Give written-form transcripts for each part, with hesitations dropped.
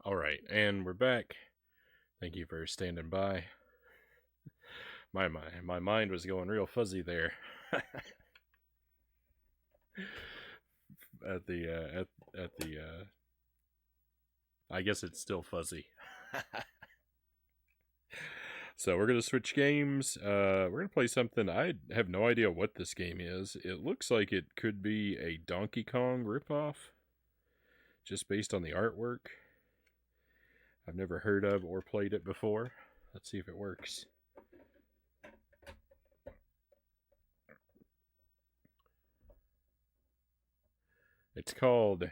Alright, and we're back. Thank you for standing by. My mind was going real fuzzy there. at the I guess it's still fuzzy. So we're gonna switch games. We're gonna play something. I have no idea what this game is. It looks like it could be a Donkey Kong ripoff, just based on the artwork. I've never heard of or played it before. Let's see if it works. It's called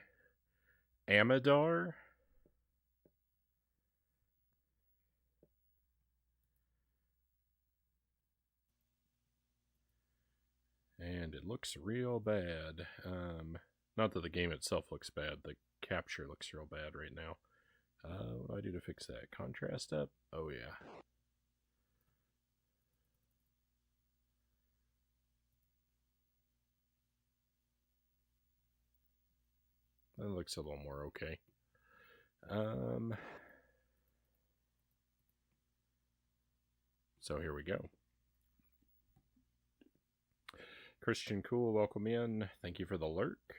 Amidar. And it looks real bad. Not that the game itself looks bad. The capture looks real bad right now. What do I do to fix that? Contrast up? Oh, yeah. That looks a little more okay. So here we go. Christian Cool, welcome in. Thank you for the lurk.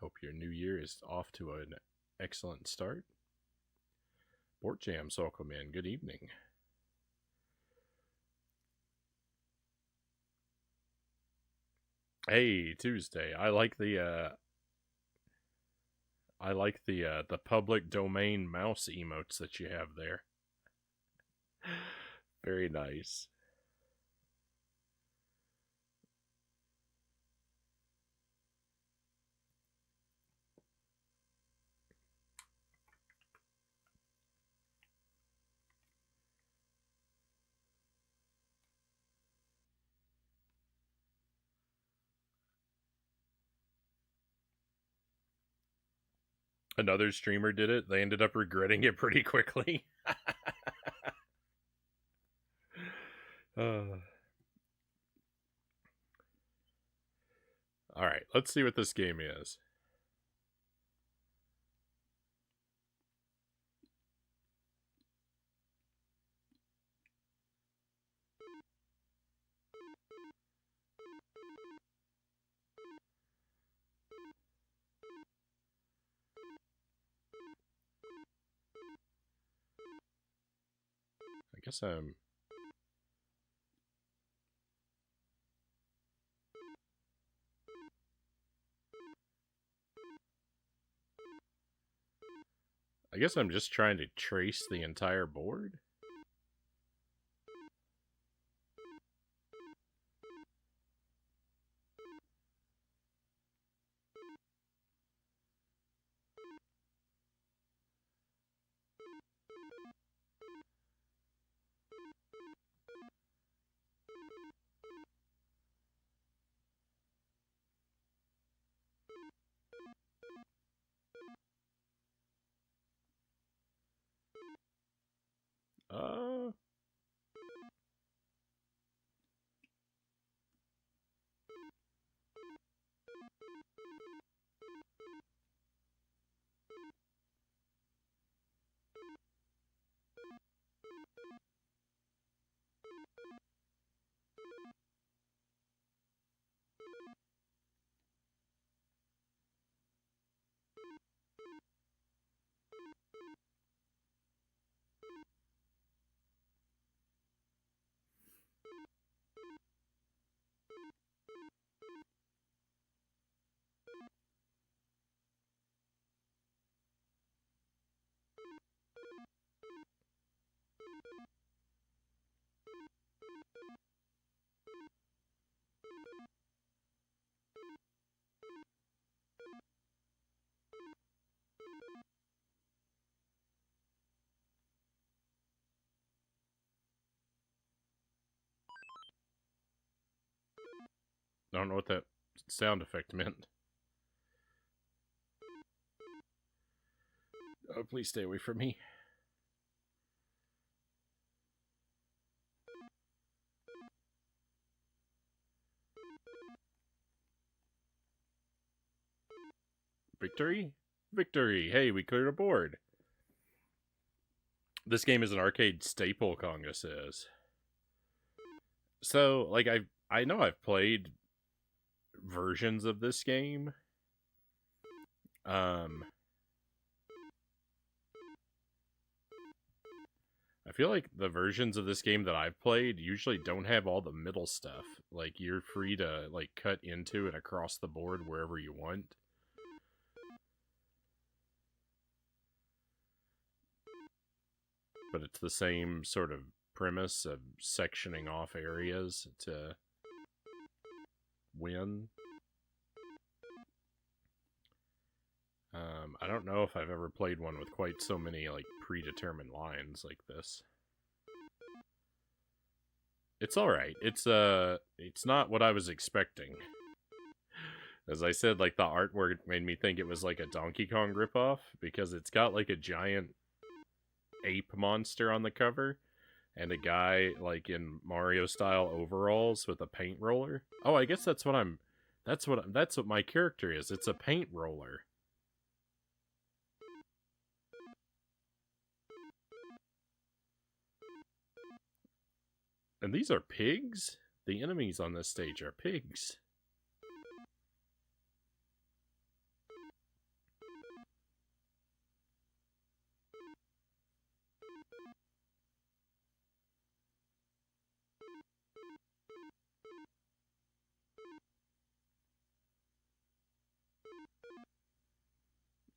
Hope your new year is off to an excellent start. Board Jams, welcome in. Good evening. Hey, Tuesday. I like the public domain mouse emotes that you have there. Very nice. Another streamer did it. They ended up regretting it pretty quickly. All right, let's see what this game is. I guess I'm just trying to trace the entire board. Uh, I don't know what that sound effect meant. Oh, please stay away from me. Victory? Victory! Hey, we cleared a board. This game is an arcade staple, Conga says. So, like, I know I've played versions of this game. I feel like the versions of this game that I've played usually don't have all the middle stuff. Like, you're free to, like, cut into and across the board wherever you want. But it's the same sort of premise of sectioning off areas to win. I don't know if I've ever played one with quite so many, like, predetermined lines like this. It's alright. It's not what I was expecting. As I said, like, the artwork made me think it was like a Donkey Kong ripoff, because it's got, like, a giant ape monster on the cover, and a guy, like, in Mario-style overalls with a paint roller. Oh, I guess that's what my character is. It's a paint roller. And these are pigs? The enemies on this stage are pigs.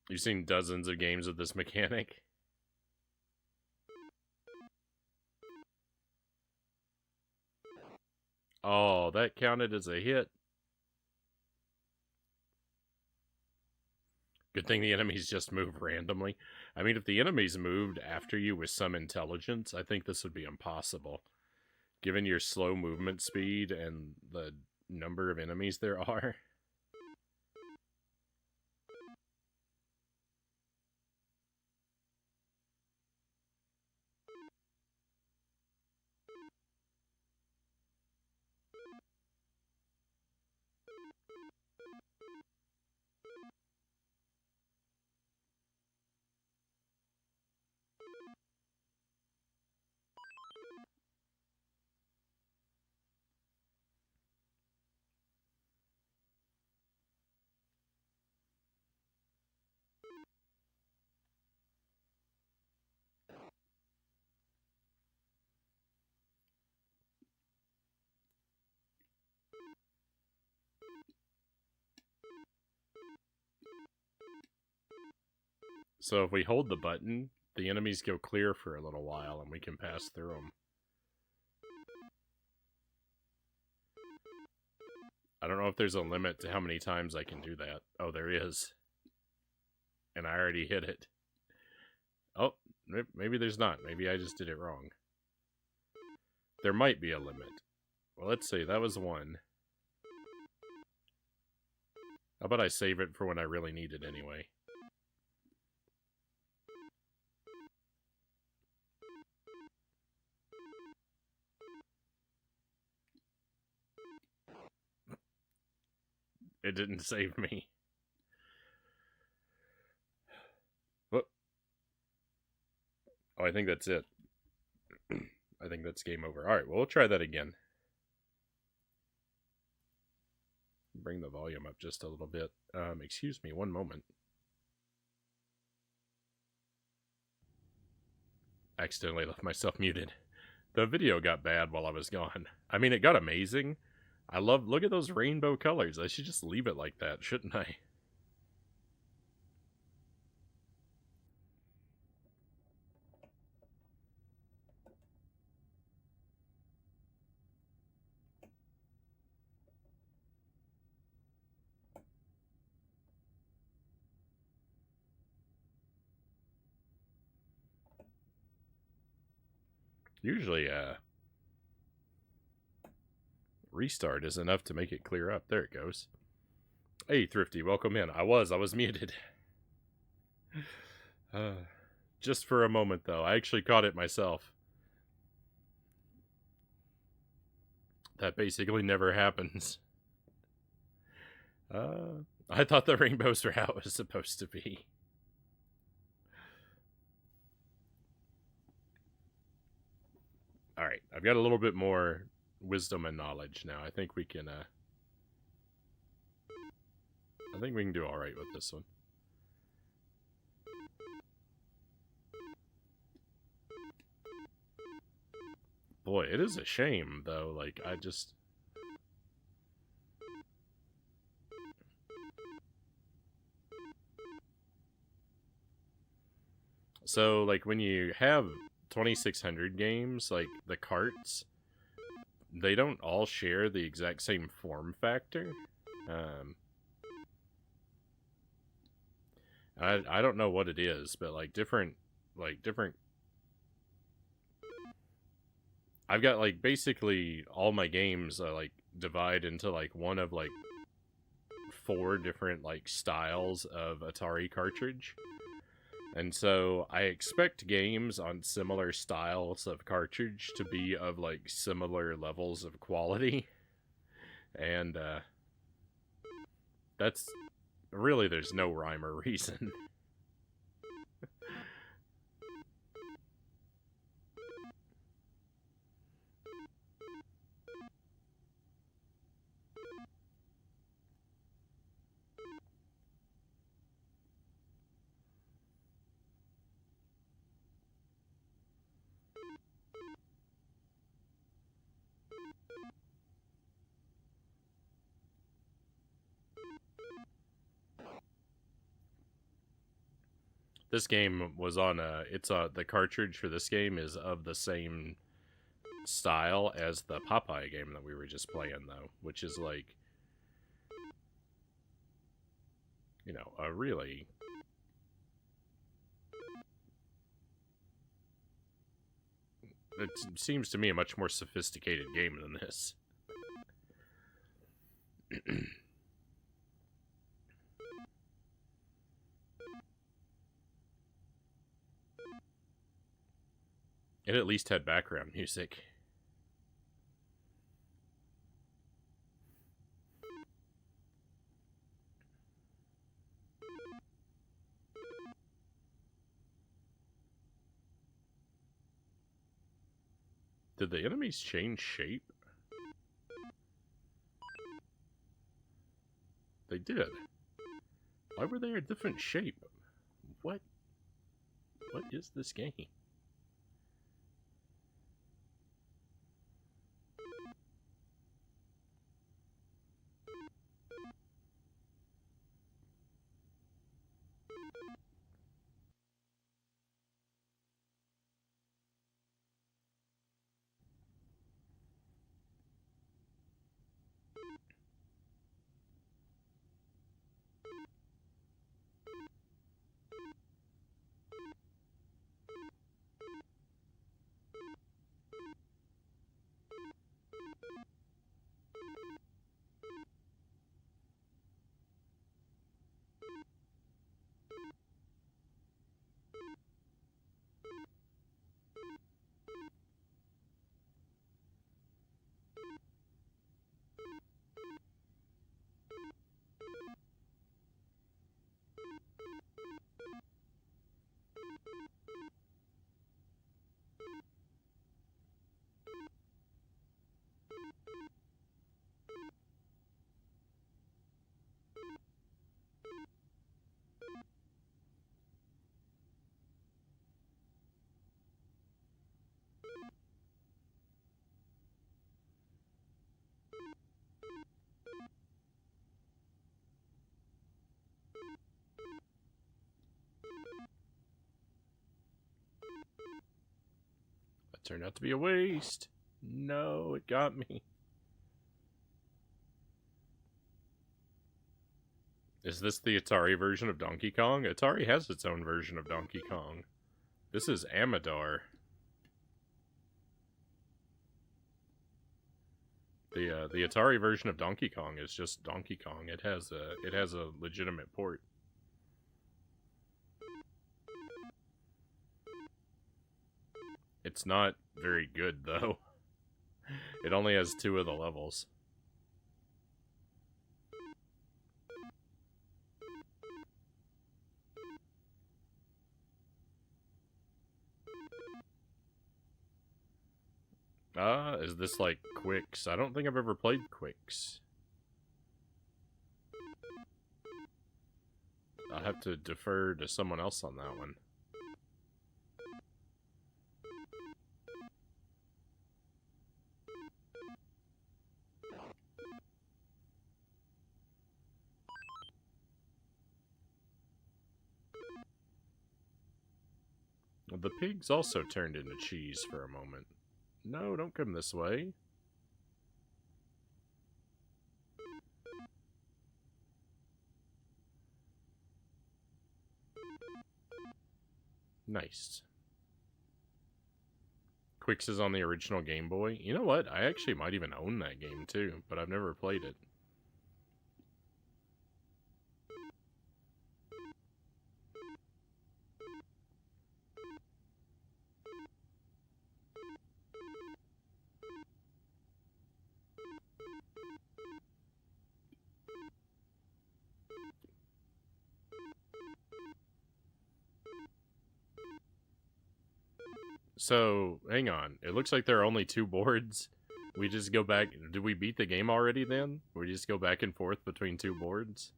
You've seen dozens of games of this mechanic. Oh, that counted as a hit. Good thing the enemies just move randomly. I mean, if the enemies moved after you with some intelligence, I think this would be impossible. Given your slow movement speed and the number of enemies there are. So if we hold the button, the enemies go clear for a little while and we can pass through them. I don't know if there's a limit to how many times I can do that. Oh, there is. And I already hit it. Oh, maybe there's not. Maybe I just did it wrong. There might be a limit. Well, let's see. That was one. How about I save it for when I really need it anyway? It didn't save me. Whoop. Oh, I think that's it. I think that's game over. Alright, well, we'll try that again. Bring the volume up just a little bit. Excuse me, one moment. Accidentally left myself muted. The video got bad while I was gone. I mean, it got amazing. Look at those rainbow colors. I should just leave it like that, shouldn't I? Usually, restart is enough to make it clear up. There it goes. Hey, Thrifty, welcome in. I was muted. Just for a moment, though. I actually caught it myself. That basically never happens. I thought the rainbows were how it was supposed to be. Alright, I've got a little bit more wisdom and knowledge now. I think we can do alright with this one. Boy, it is a shame, though. Like, I just... So, like, when you have 2,600 games, like, the carts, they don't all share the exact same form factor. I don't know what it is, but, like, different... I've got, like, basically all my games, like, divide into, like, one of, like, 4 different, like, styles of Atari cartridge. And so I expect games on similar styles of cartridge to be of, like, similar levels of quality. And, that's... Really, there's no rhyme or reason. This game was on the cartridge for this game is of the same style as the Popeye game that we were just playing, though, which is, like, you know, a really... It seems to me a much more sophisticated game than this. It at least had background music. Did the enemies change shape? They did. Why were they a different shape? What is this game? That turned out to be a waste. No, it got me. Is this the Atari version of Donkey Kong? Atari has its own version of Donkey Kong. This is Amidar. The Atari version of Donkey Kong is just Donkey Kong. It has a legitimate port. It's not very good, though. It only has 2 of the levels. Is this like Quicks? I don't think I've ever played Quicks. I'll have to defer to someone else on that one. The pigs also turned into cheese for a moment. No, don't come this way. Nice. Quicks is on the original Game Boy. You know what? I actually might even own that game too, but I've never played it. So, hang on. It looks like there are only 2 boards. We just go back... Did we beat the game already then? We just go back and forth between 2 boards?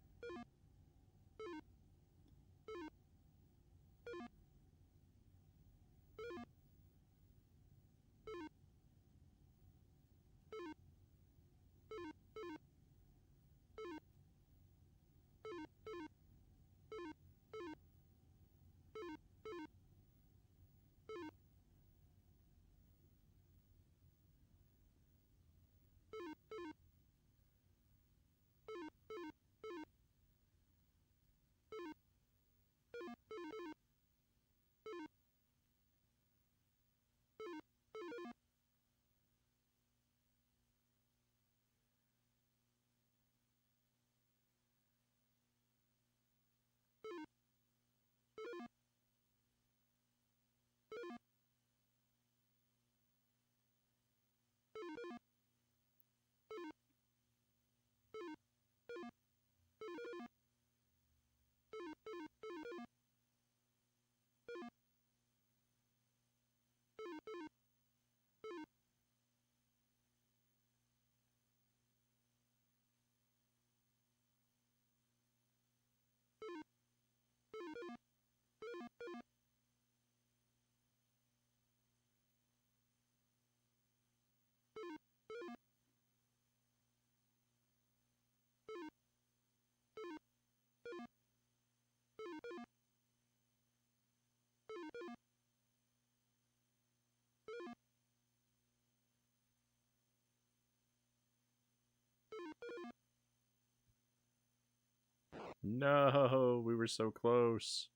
No, we were so close.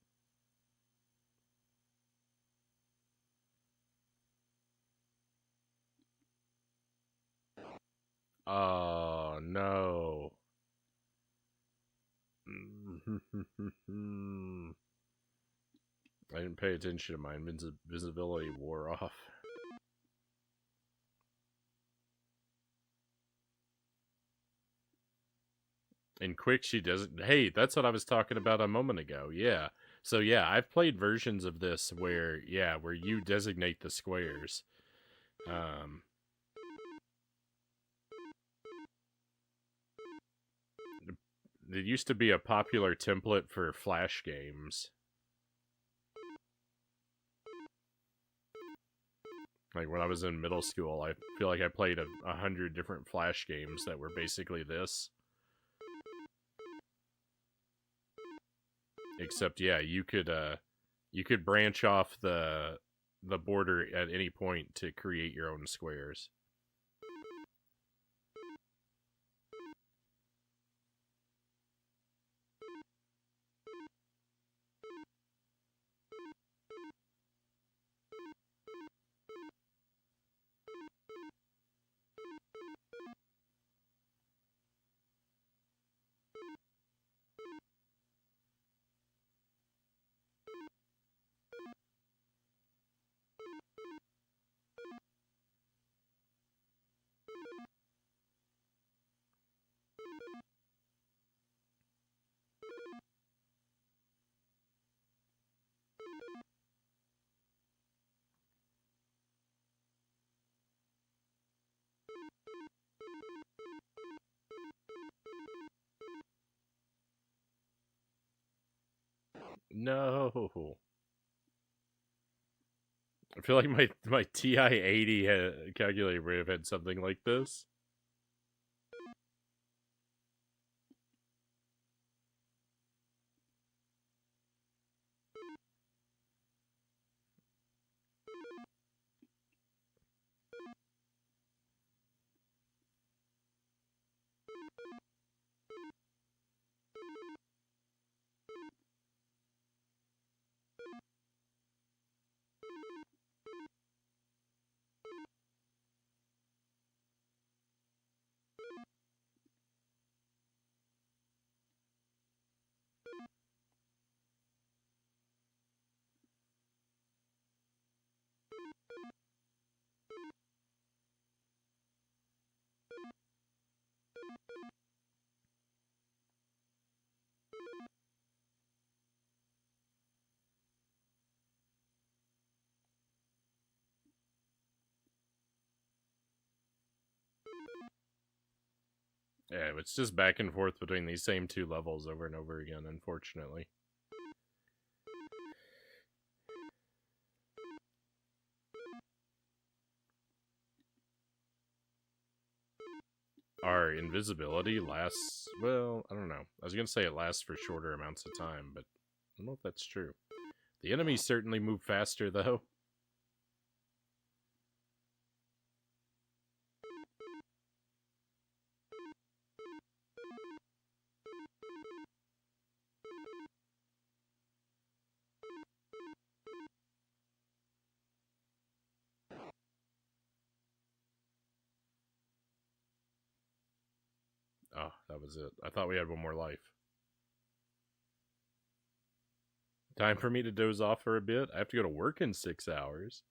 Oh, no. I didn't pay attention to my invisibility wore off. And Quick, she doesn't... Hey, that's what I was talking about a moment ago. Yeah. So, yeah, I've played versions of this where, yeah, where you designate the squares. It used to be a popular template for Flash games. Like, when I was in middle school, I feel like I played 100 different Flash games that were basically this. Except, yeah, you could branch off the border at any point to create your own squares. No. I feel like my TI-80 calculator would have had something like this. Yeah, it's just back and forth between these same two levels over and over again, unfortunately. Our invisibility lasts, well, I don't know. I was going to say it lasts for shorter amounts of time, but I don't know if that's true. The enemies certainly move faster, though. Oh, that was it. I thought we had one more life. Time for me to doze off for a bit. I have to go to work in 6 hours.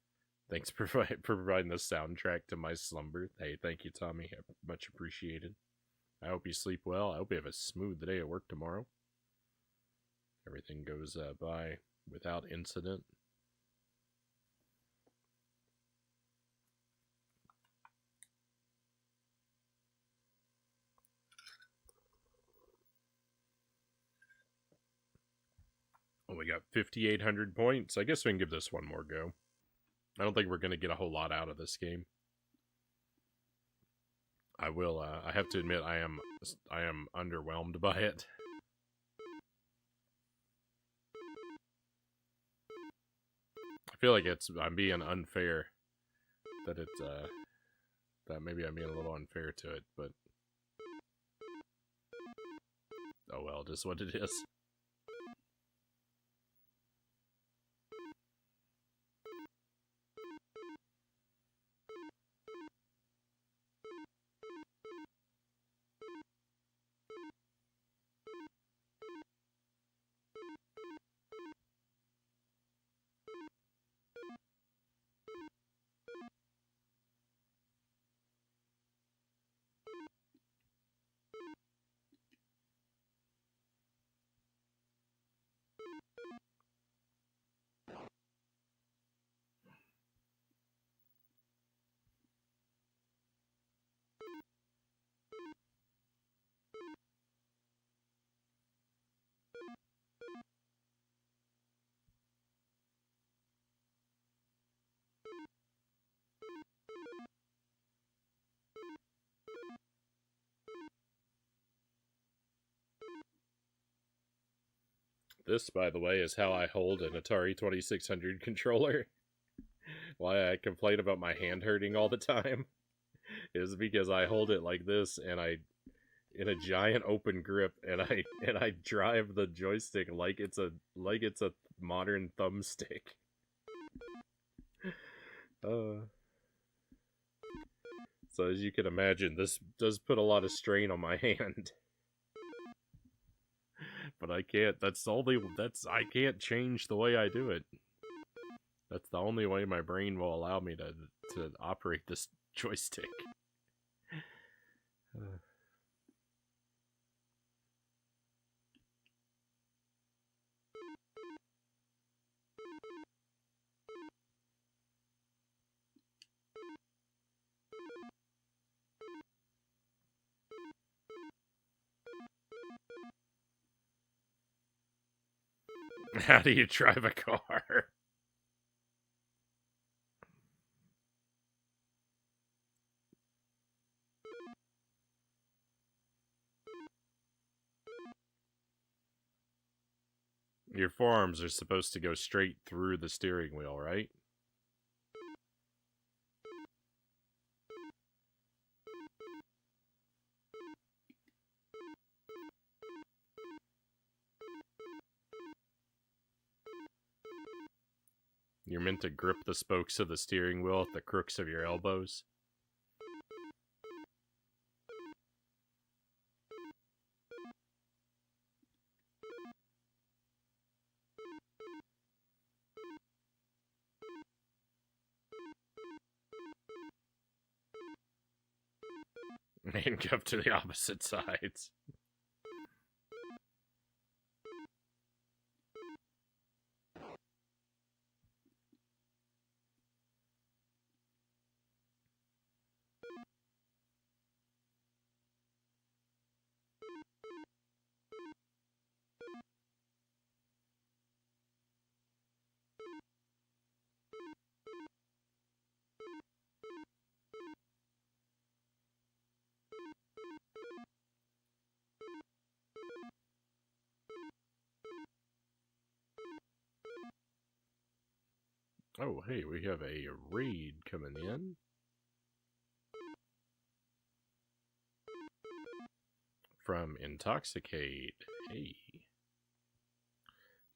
Thanks for providing the soundtrack to my slumber. Hey, thank you, Tommy. Much appreciated. I hope you sleep well. I hope you have a smooth day at work tomorrow. Everything goes by without incident. Oh, we got 5,800 points. I guess we can give this one more go. I don't think we're going to get a whole lot out of this game. I will, I have to admit, I am underwhelmed by it. I feel like I'm being unfair. That it's, that maybe I'm being a little unfair to it, but... Oh well, just what it is. This, by the way, is how I hold an Atari 2600 controller. Why I complain about my hand hurting all the time is because I hold it like this and I in a giant open grip and I drive the joystick like it's a modern thumbstick. So as you can imagine, this does put a lot of strain on my hand. But I can't. I can't change the way I do it. That's the only way my brain will allow me to operate this joystick. How do you drive a car? Your forearms are supposed to go straight through the steering wheel, right? You're meant to grip the spokes of the steering wheel at the crooks of your elbows. Handcuffed to the opposite sides. Oh, hey, we have a raid coming in. From Intoxicate. Hey.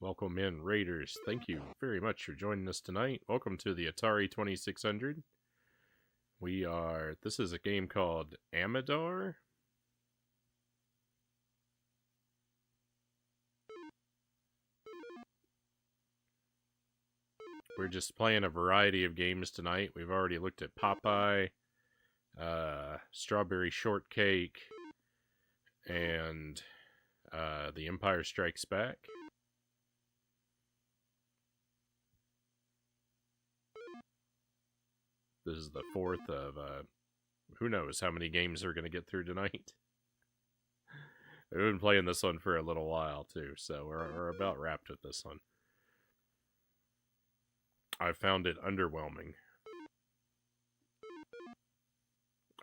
Welcome in, Raiders. Thank you very much for joining us tonight. Welcome to the Atari 2600. This is a game called Amidar. We're just playing a variety of games tonight. We've already looked at Popeye, Strawberry Shortcake, and The Empire Strikes Back. This is the fourth of, who knows how many games we're going to get through tonight. We've been playing this one for a little while, too, so we're about wrapped with this one. I found it underwhelming.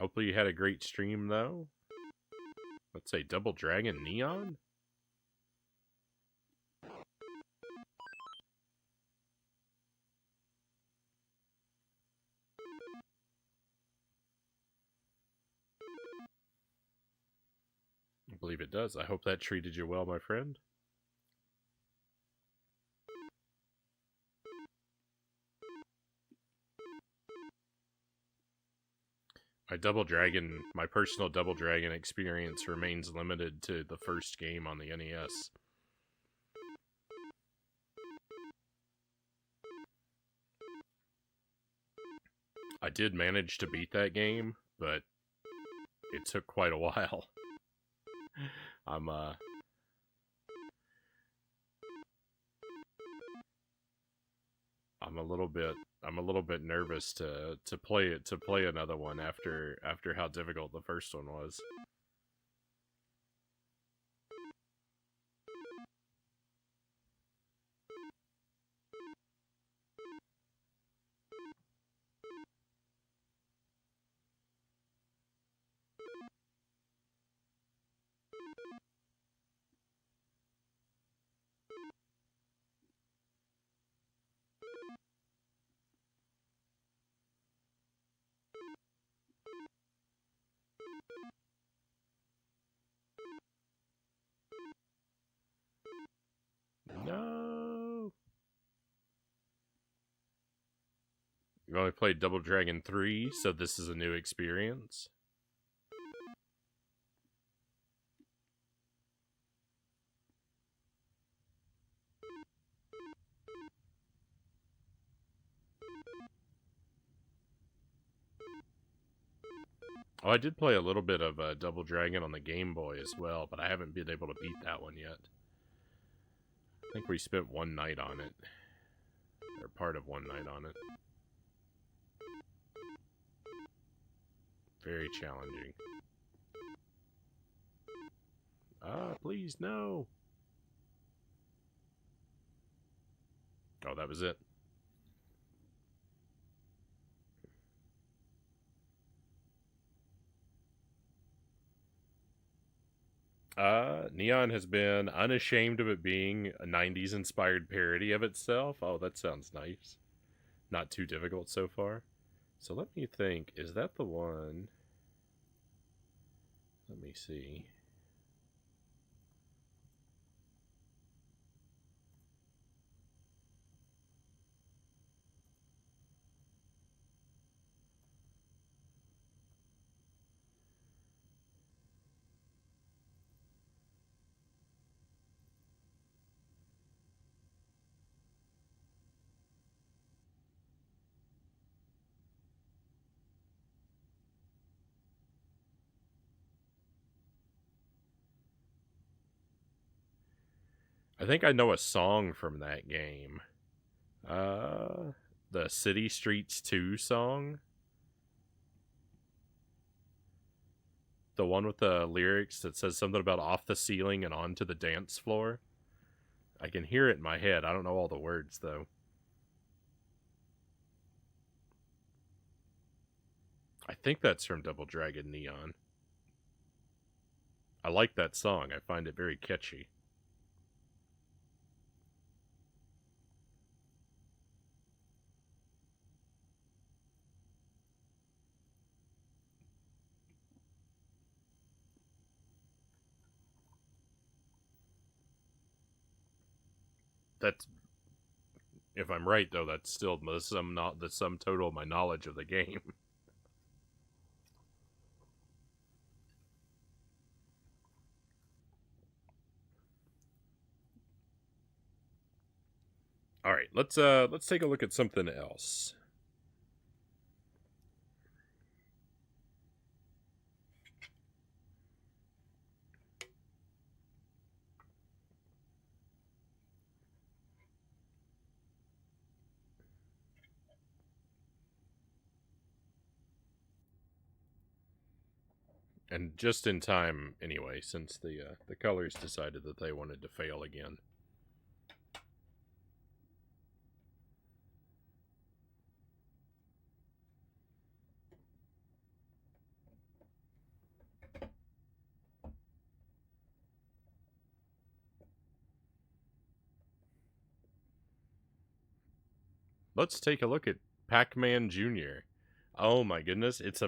Hopefully you had a great stream, though. Let's say Double Dragon Neon? I believe it does. I hope that treated you well, my friend. My personal Double Dragon experience remains limited to the first game on the NES. I did manage to beat that game, but it took quite a while. I'm a little bit nervous to play another one after how difficult the first one was. No. You only played Double Dragon 3, so this is a new experience. Oh, I did play a little bit of Double Dragon on the Game Boy as well, but I haven't been able to beat that one yet. I think we spent one night on it. Or part of one night on it. Very challenging. Ah, please, no! Oh, that was it. Neon has been unashamed of it being a 90s inspired parody of itself. Oh, that sounds nice. Not too difficult so far. So let me think. Is that the one? Let me see. I think I know a song from that game. The City Streets 2 song. The one with the lyrics that says something about off the ceiling and onto the dance floor. I can hear it in my head. I don't know all the words, though. I think that's from Double Dragon Neon. I like that song. I find it very catchy. That's, if I'm right though, that's still the sum total of my knowledge of the game. All right, let's take a look at something else. And just in time, anyway, since the colors decided that they wanted to fail again. Let's take a look at Pac-Man Jr. Oh my goodness, it's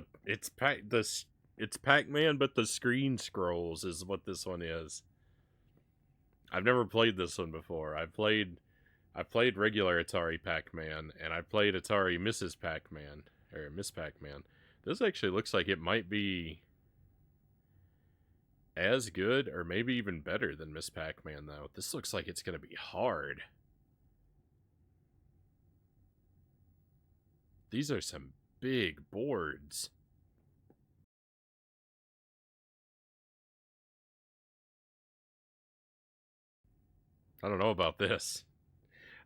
Pac-Man, but the screen scrolls is what this one is. I've never played this one before. I played regular Atari Pac-Man, and I played Atari Mrs. Pac-Man, or Miss Pac-Man. This actually looks like it might be as good, or maybe even better than Miss Pac-Man, though. This looks like it's going to be hard. These are some big boards. I don't know about this.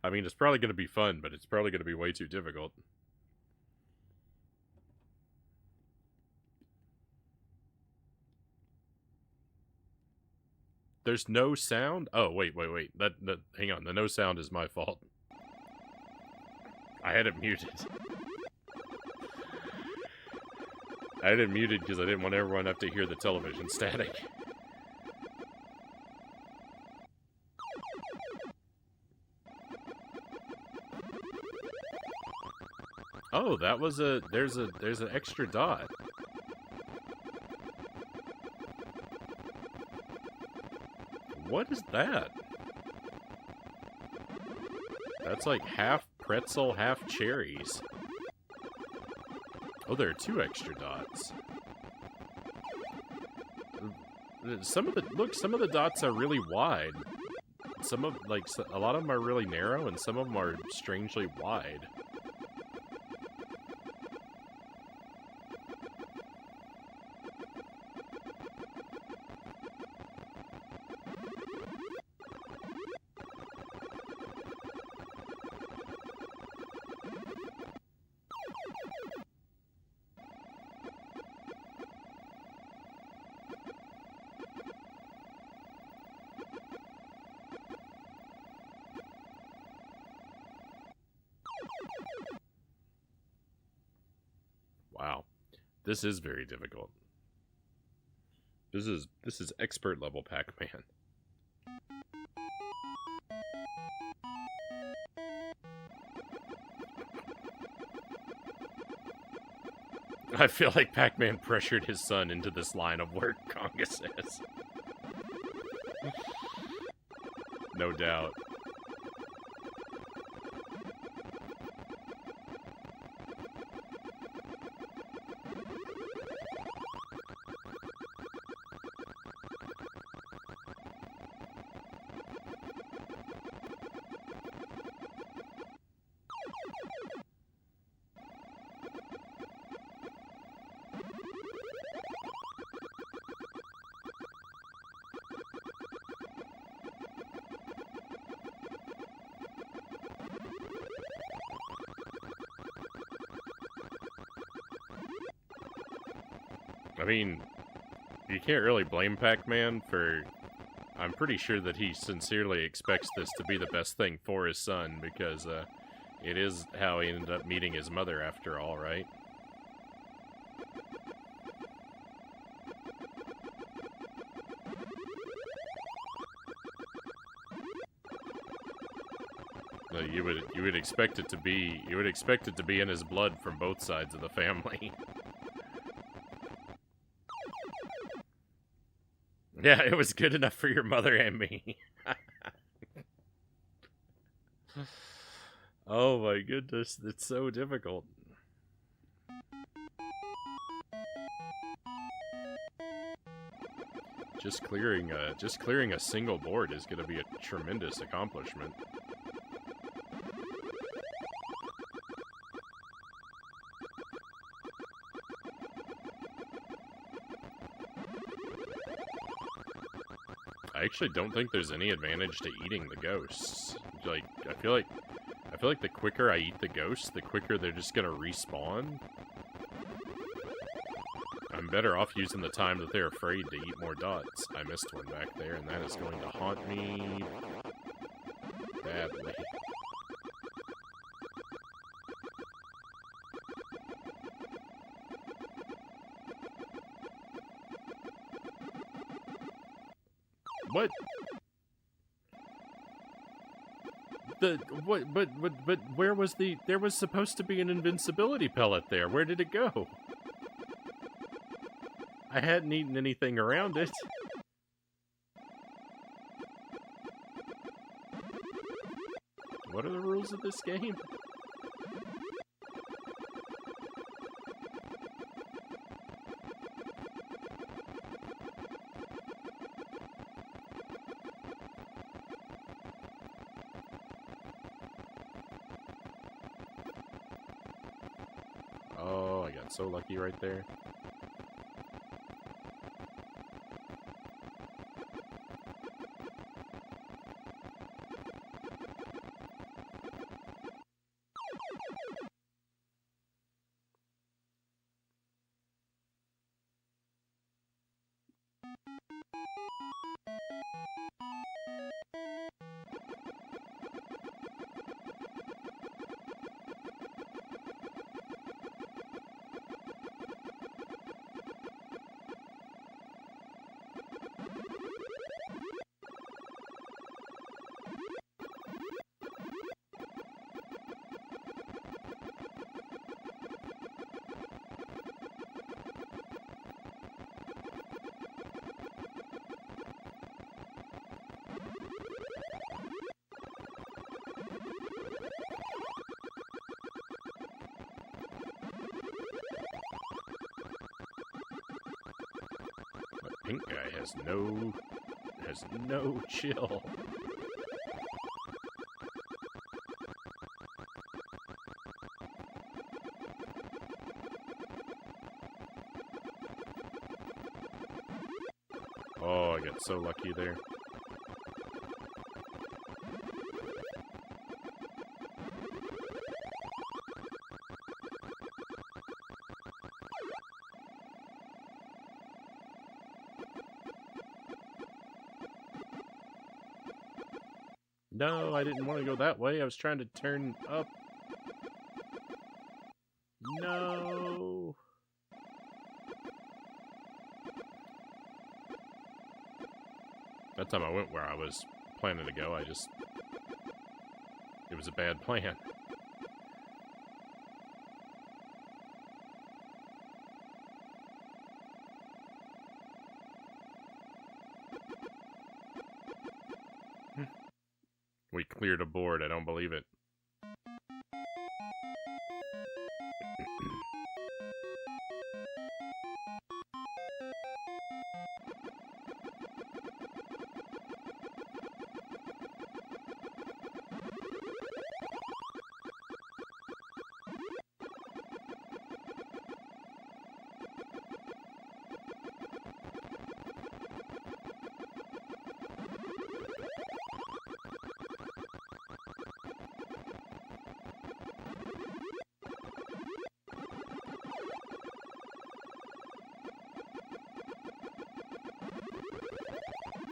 I mean, it's probably going to be fun, but it's probably going to be way too difficult. There's no sound? Oh, wait. That hang on. The no sound is my fault. I had it muted. I had it muted because I didn't want everyone to have to hear the television static. Oh, that was there's an extra dot. What is that? That's like half pretzel, half cherries. Oh, there are 2 extra dots. Some of the dots are really wide. A lot of them are really narrow, and some of them are strangely wide. Wow. This is very difficult. This is expert level Pac-Man. I feel like Pac-Man pressured his son into this line of work, Conga says. No doubt. I mean, you can't really blame Pac-Man for... I'm pretty sure that he sincerely expects this to be the best thing for his son, because it is how he ended up meeting his mother after all, right? You would expect it to be in his blood from both sides of the family. Yeah, it was good enough for your mother and me. Oh my goodness, it's so difficult. Just clearing a single board is going to be a tremendous accomplishment. I actually don't think there's any advantage to eating the ghosts. Like, I feel like the quicker I eat the ghosts, the quicker they're just gonna respawn. I'm better off using the time that they're afraid to eat more dots. I missed one back there, and that is going to haunt me badly. What? But where was there was supposed to be an invincibility pellet there. Where did it go? I hadn't eaten anything around it. What are the rules of this game? Oh, I got so lucky right there. Pink guy has no chill. Oh, I got so lucky there. No, I didn't want to go that way. I was trying to turn up. No. That time I went where I was planning to go, it was a bad plan. We cleared a board, I don't believe it.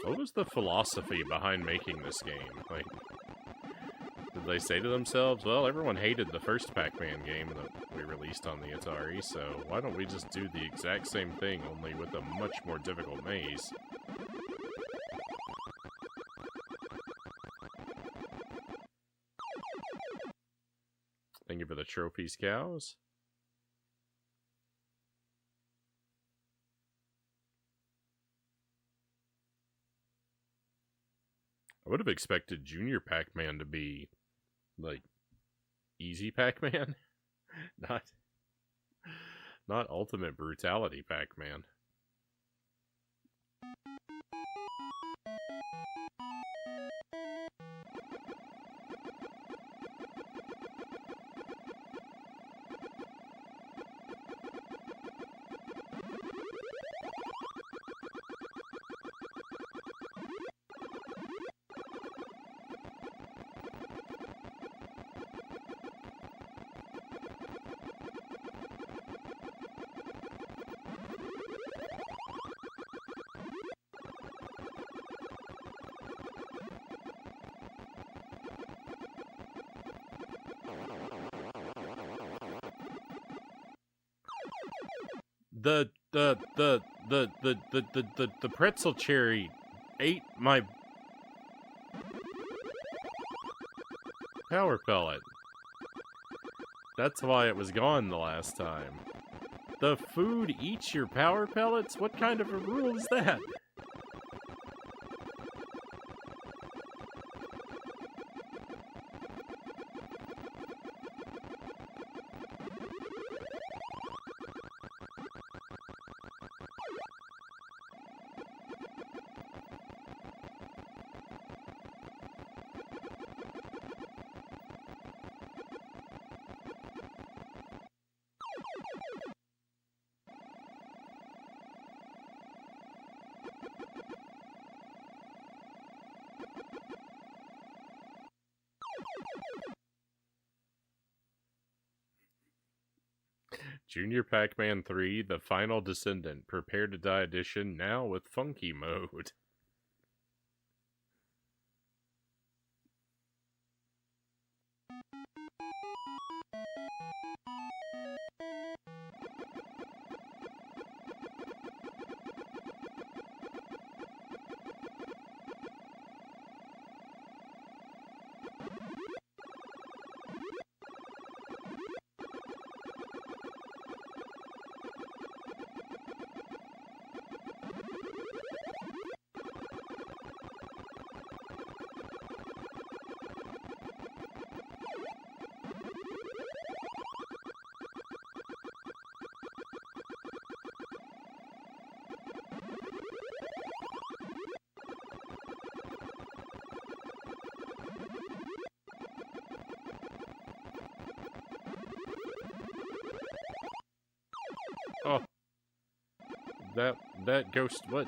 What was the philosophy behind making this game? Like, did they say to themselves, well, everyone hated the first Pac-Man game that we released on the Atari, so why don't we just do the exact same thing, only with a much more difficult maze? Thank you for the trophies, cows. I would have expected Junior Pac-Man to be, like, easy Pac-Man. Not Ultimate Brutality Pac-Man. The pretzel cherry ate my power pellet. That's why it was gone the last time. The food eats your power pellets? What kind of a rule is that? Junior Pac-Man 3, The Final Descendant, Prepare to Die Edition, now with Funky Mode. Oh. That ghost, what?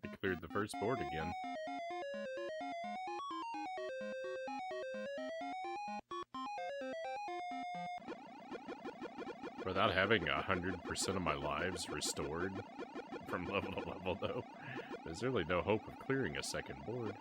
They cleared the first board again. Without having 100% of my lives restored from level to level, though, there's really no hope of clearing a second board.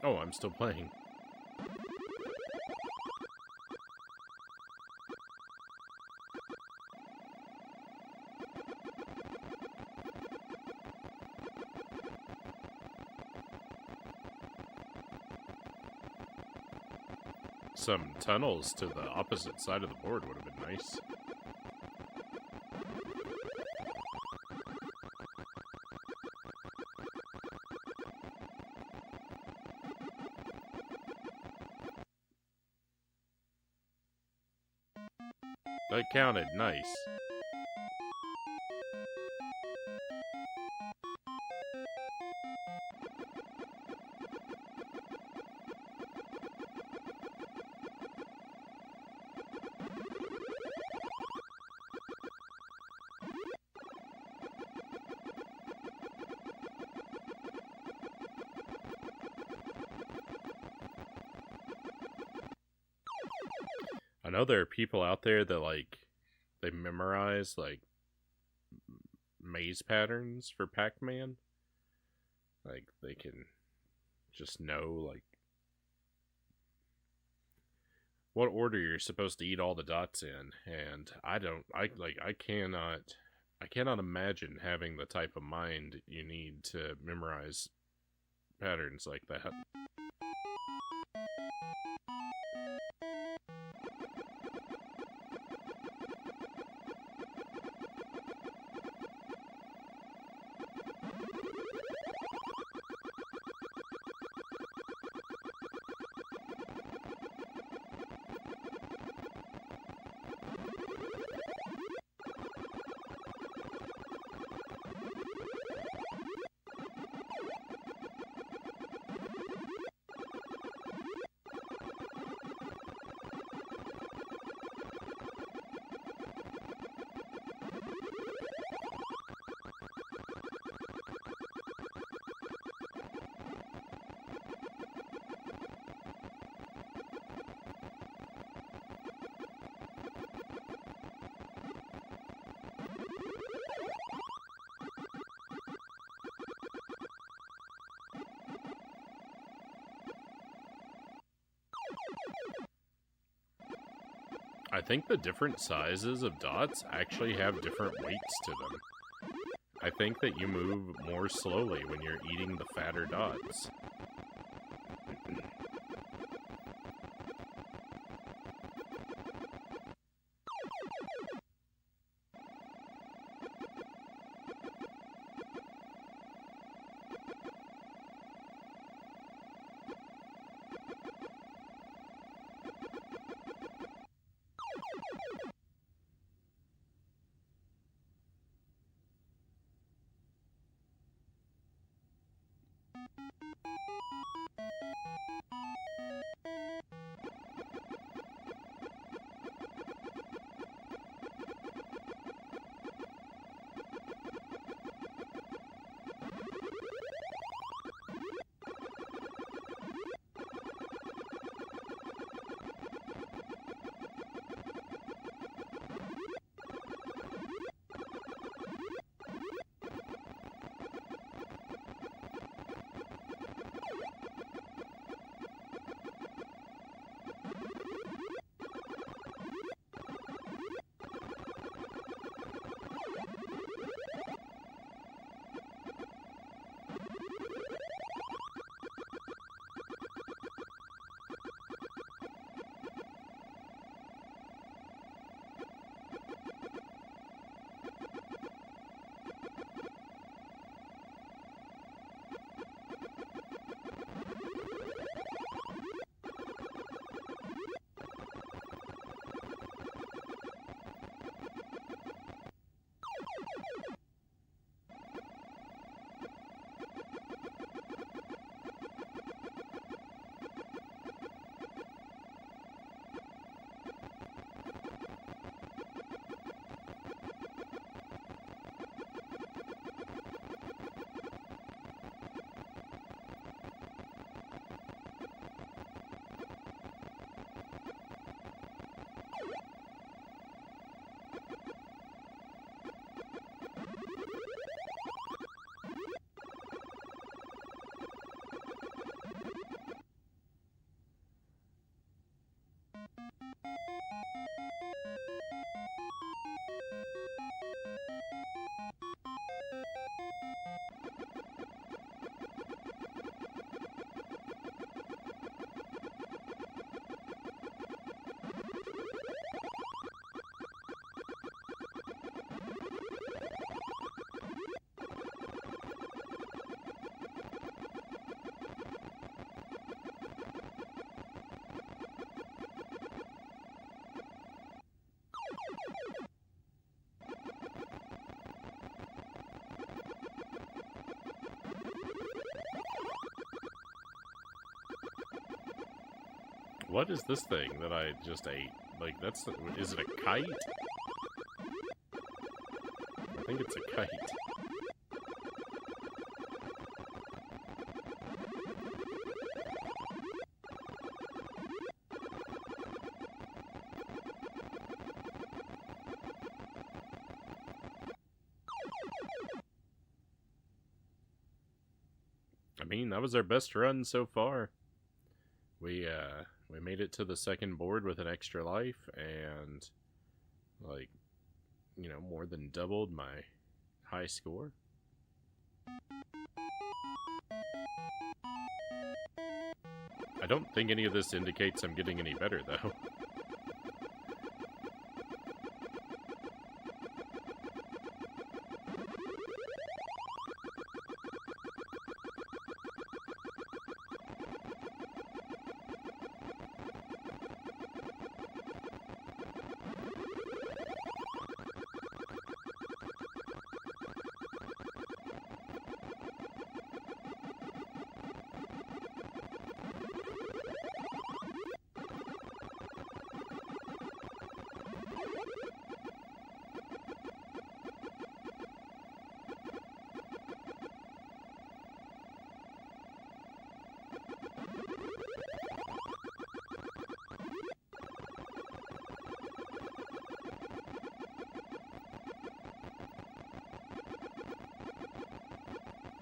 Oh, I'm still playing. Some tunnels to the opposite side of the board would have been nice. That counted, nice. I know there are people out there that, like, they memorize, like, maze patterns for Pac-Man. Like, they can just know, like, what order you're supposed to eat all the dots in. And I cannot imagine having the type of mind you need to memorize patterns like that. I think the different sizes of dots actually have different weights to them. I think that you move more slowly when you're eating the fatter dots. What is this thing that I just ate? Like, is it a kite? I think it's a kite. I mean, that was our best run so far. We made it to the second board with an extra life and, like, you know, more than doubled my high score. I don't think any of this indicates I'm getting any better, though.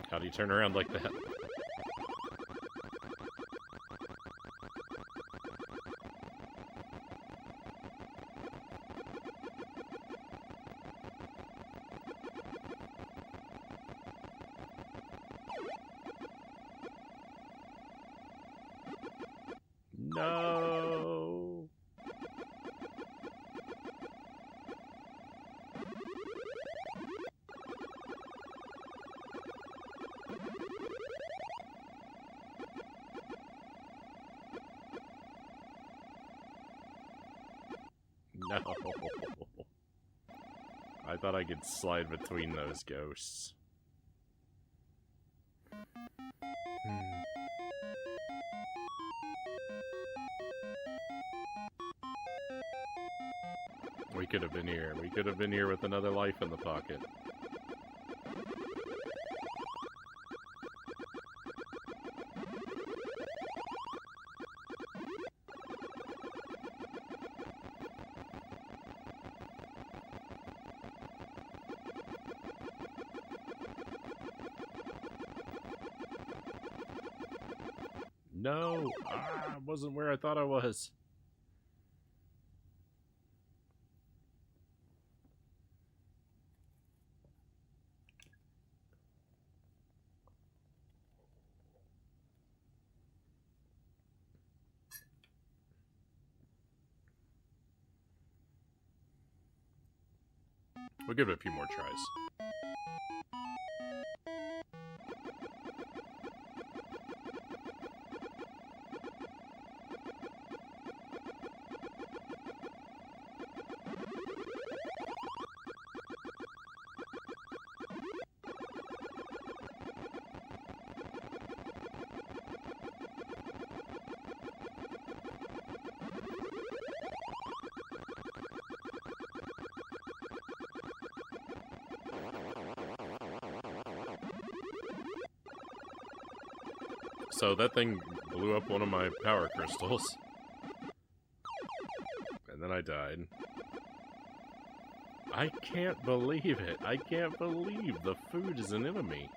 How do you turn around like that? No. No. I thought I could slide between those ghosts. We could have been here. We could have been here with another life in the pocket. No! Ah, wasn't where I thought I was. We'll give it a few more tries. So that thing blew up one of my power crystals. And then I died. I can't believe it. I can't believe the food is an enemy.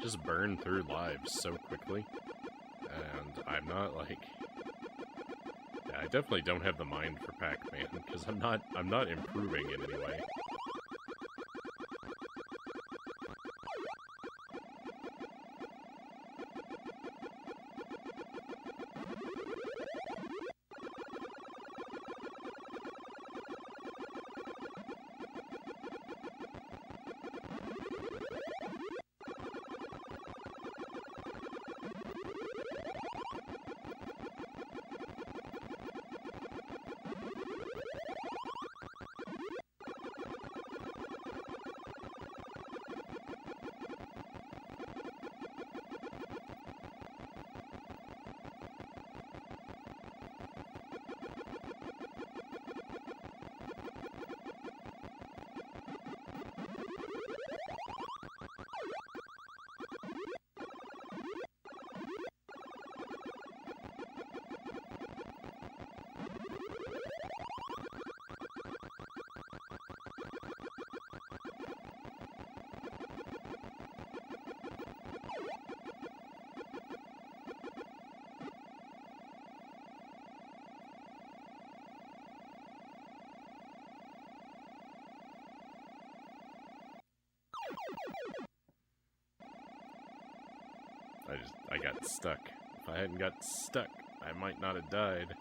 Just burn through lives so quickly. And I'm not like... Yeah, I definitely don't have the mind for Pac-Man, because I'm not improving in any way. I got stuck. If I hadn't got stuck, I might not have died.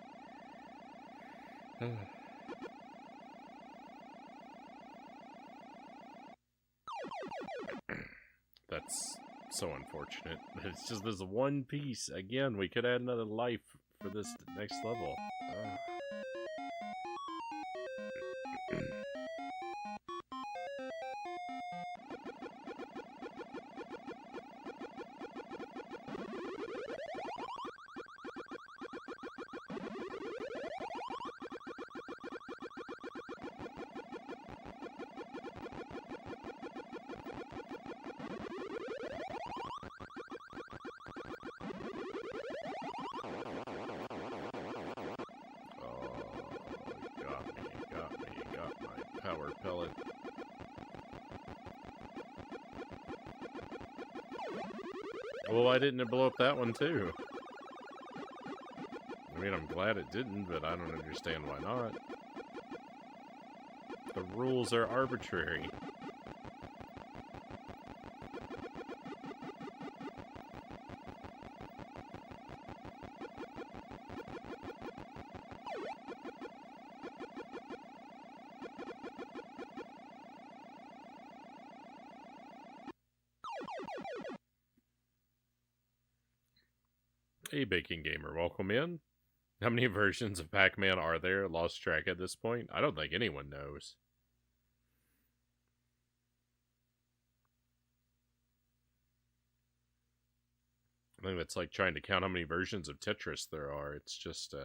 That's so unfortunate. It's just this one piece. Again, we could add another life for this next level. Power pellet. Well, why didn't it blow up that one too? I mean, I'm glad it didn't, but I don't understand why not. The rules are arbitrary. Hey, Baking Gamer, welcome in. How many versions of Pac-Man are there? Lost track at this point. I don't think anyone knows. I think that's like trying to count how many versions of Tetris there are. It's just,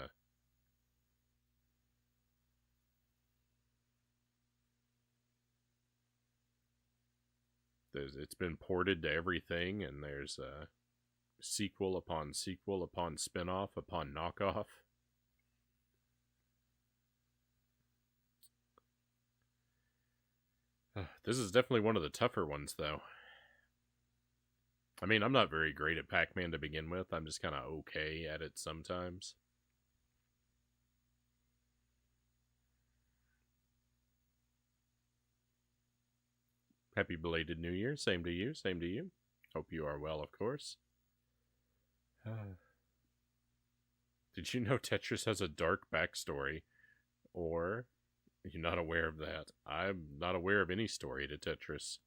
it's been ported to everything, and there's, sequel upon spin-off upon knockoff. This is definitely one of the tougher ones, though. I mean, I'm not very great at Pac-Man to begin with. I'm just kind of okay at it sometimes. Happy belated New Year. Same to you. Same to you. Hope you are well, of course. Did you know Tetris has a dark backstory? Or you're not aware of that? I'm not aware of any story to Tetris.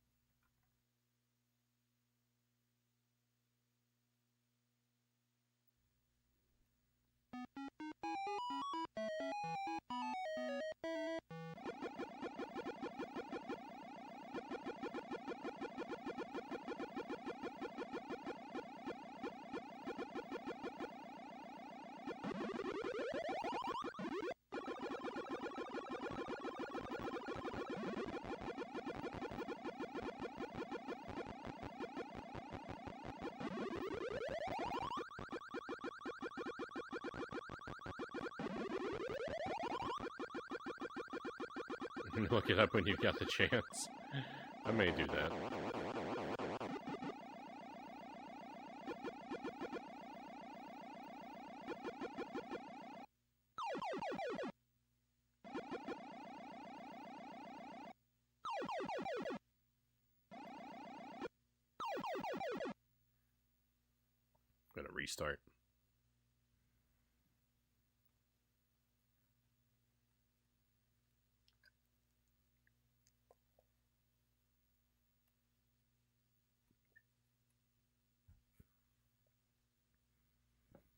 Look it up when you've got the chance. I may do that. I'm gonna restart.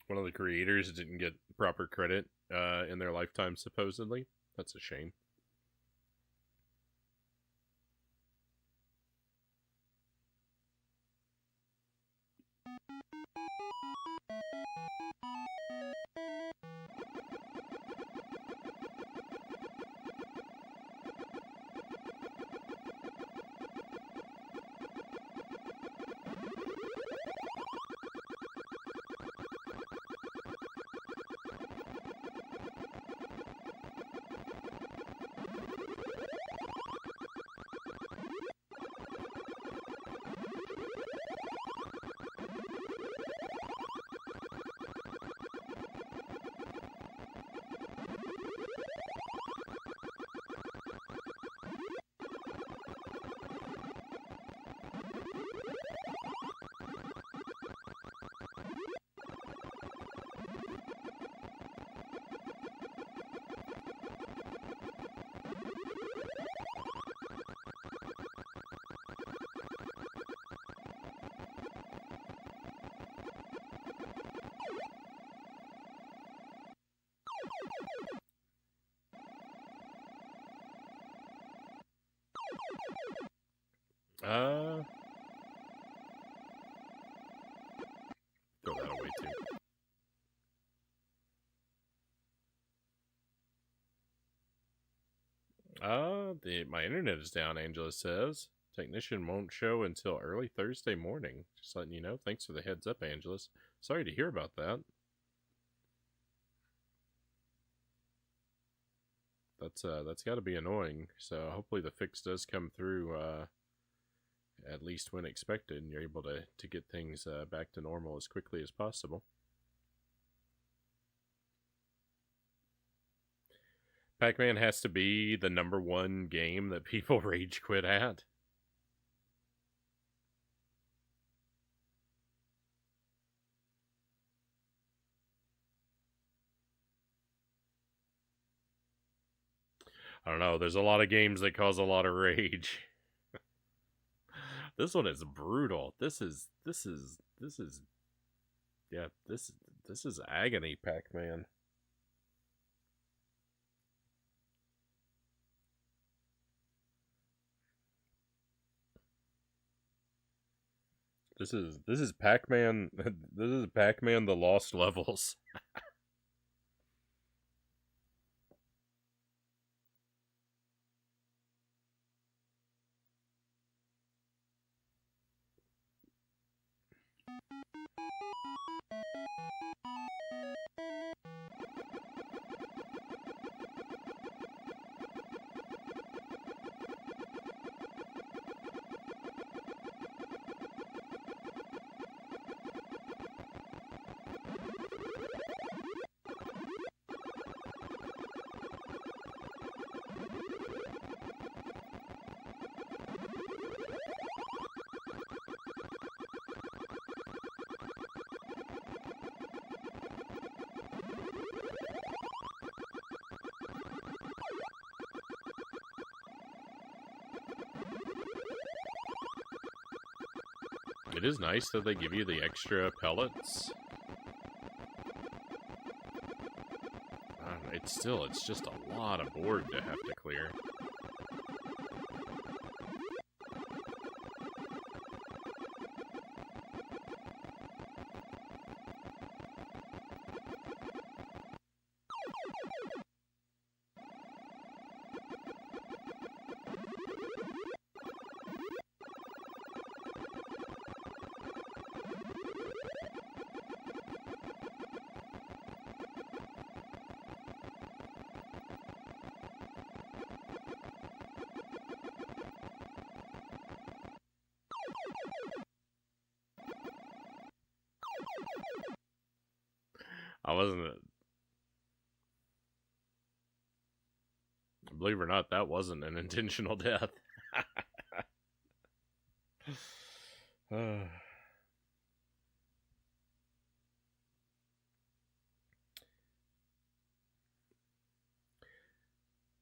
One of the creators didn't get proper credit in their lifetime, supposedly. That's a shame. Uh, throw that away too. My internet is down, Angela says. Technician won't show until early Thursday morning. Just letting you know. Thanks for the heads up, Angelus. Sorry to hear about that. That's got to be annoying. So hopefully the fix does come through at least when expected, and you're able to get things back to normal as quickly as possible. Pac-Man has to be the #1 game that people rage quit at. I don't know. There's a lot of games that cause a lot of rage. This one is brutal. This is yeah, this is agony, Pac-Man. This is Pac-Man. This is Pac-Man: The Lost Levels. It is nice that they give you the extra pellets. It's just a lot of board to have to clear. I wasn't. Believe it or not, that wasn't an intentional death. I'm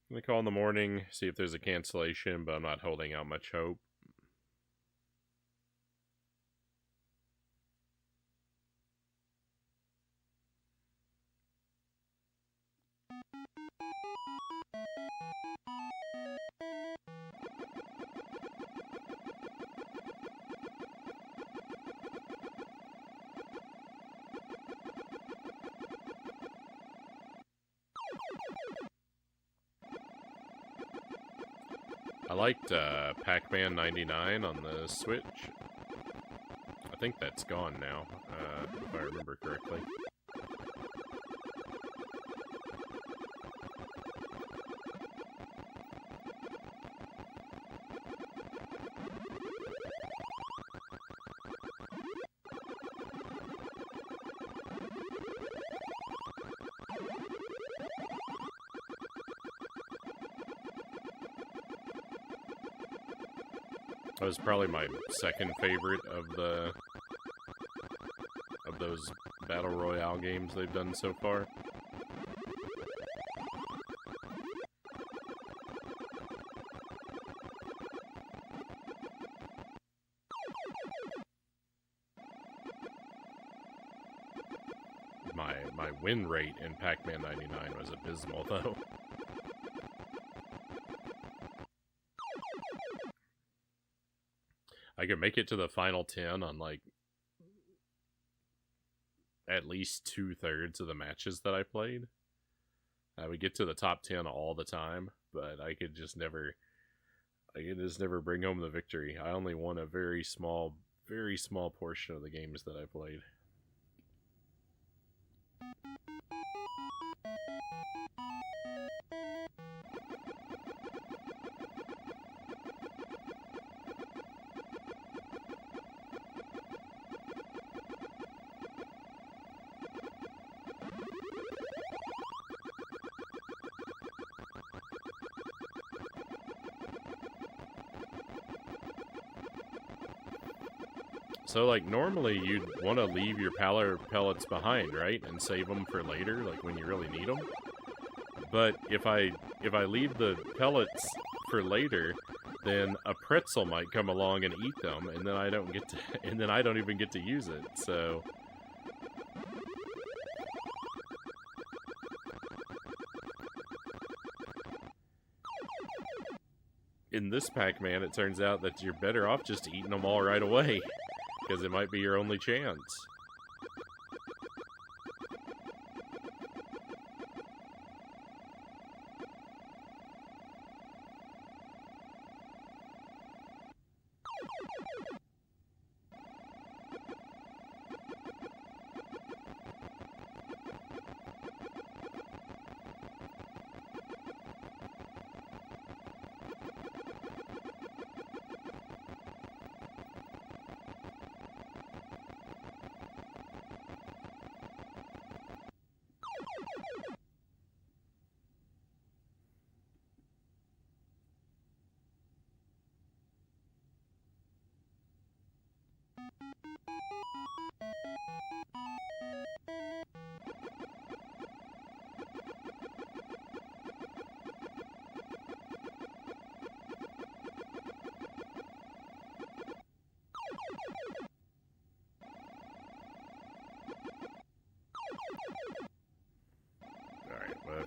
gonna call in the morning, see if there's a cancellation, but I'm not holding out much hope. I liked Pac-Man 99 on the Switch. I think that's gone now, if I remember correctly. That was probably my second favorite of those Battle Royale games they've done so far. My win rate in Pac-Man 99 was abysmal, though. I could make it to the final 10 on like at least 2/3 of the matches that I played. I would get to the top 10 all the time, but I could just never bring home the victory. I only won a very small portion of the games that I played. So, like, normally you'd want to leave your power pellets behind, right? And save them for later, like when you really need them. But if I leave the pellets for later, then a pretzel might come along and eat them, and then I don't get to, and then I don't even get to use it. So in this Pac-Man, it turns out that you're better off just eating them all right away, because it might be your only chance.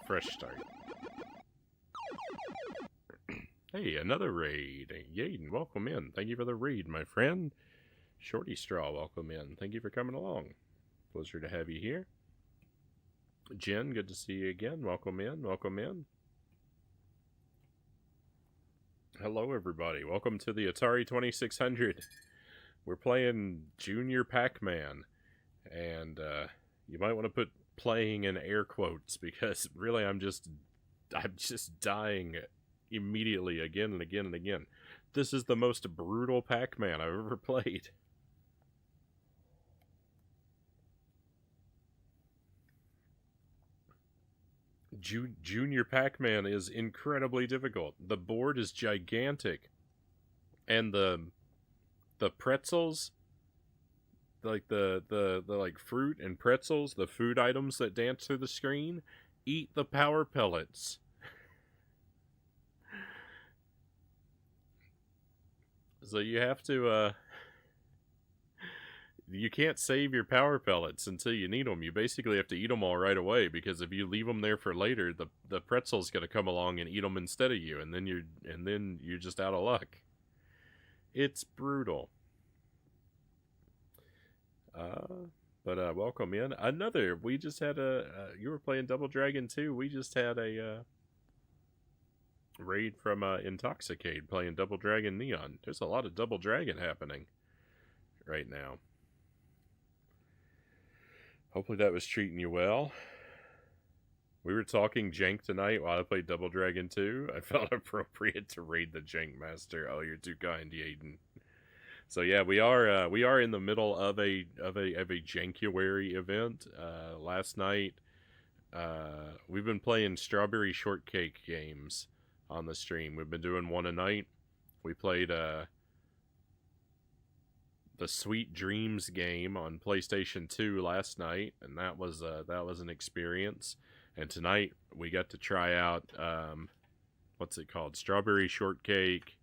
Fresh start. Hey, another raid. Yaden, welcome in. Thank you for the raid, my friend. Shorty Straw, welcome in. Thank you for coming along. Pleasure to have you here. Jen, good to see you again. Welcome in. Welcome in. Hello, everybody. Welcome to the Atari 2600. We're playing Junior Pac-Man. And you might want to put playing in air quotes, because really I'm just dying immediately again and again and again. This is the most brutal Pac-Man I've ever played. Junior Pac-Man is incredibly difficult. The board is gigantic, and the pretzels, like the like fruit and pretzels, the food items that dance through the screen, eat the power pellets. So you have to you can't save your power pellets until you need them. You basically have to eat them all right away, because if you leave them there for later, the pretzel's going to come along and eat them instead of you, and then you're just out of luck. It's brutal. But welcome in. We just had you were playing Double Dragon 2. We just had a raid from Intoxicade playing Double Dragon Neon. There's a lot of Double Dragon happening right now. Hopefully that was treating you well. We were talking jank tonight while I played Double Dragon 2. I felt appropriate to raid the jank master. Oh, you're too kind, Yaden. So yeah, we are in the middle of a Jankuary event. Last night, we've been playing strawberry shortcake games on the stream. We've been doing one a night. We played the Sweet Dreams game on PlayStation 2 last night, and that was an experience. And tonight we got to try out what's it called? Strawberry shortcake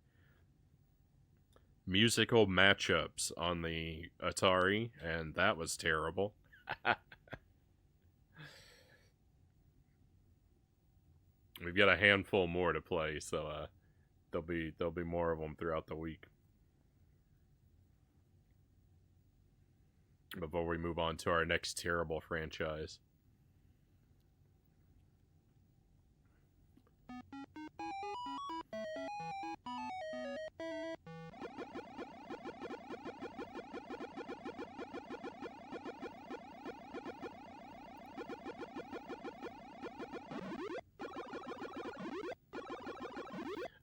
musical matchups on the Atari, and that was terrible. We've got a handful more to play, so there'll be more of them throughout the week. before we move on to our next terrible franchise.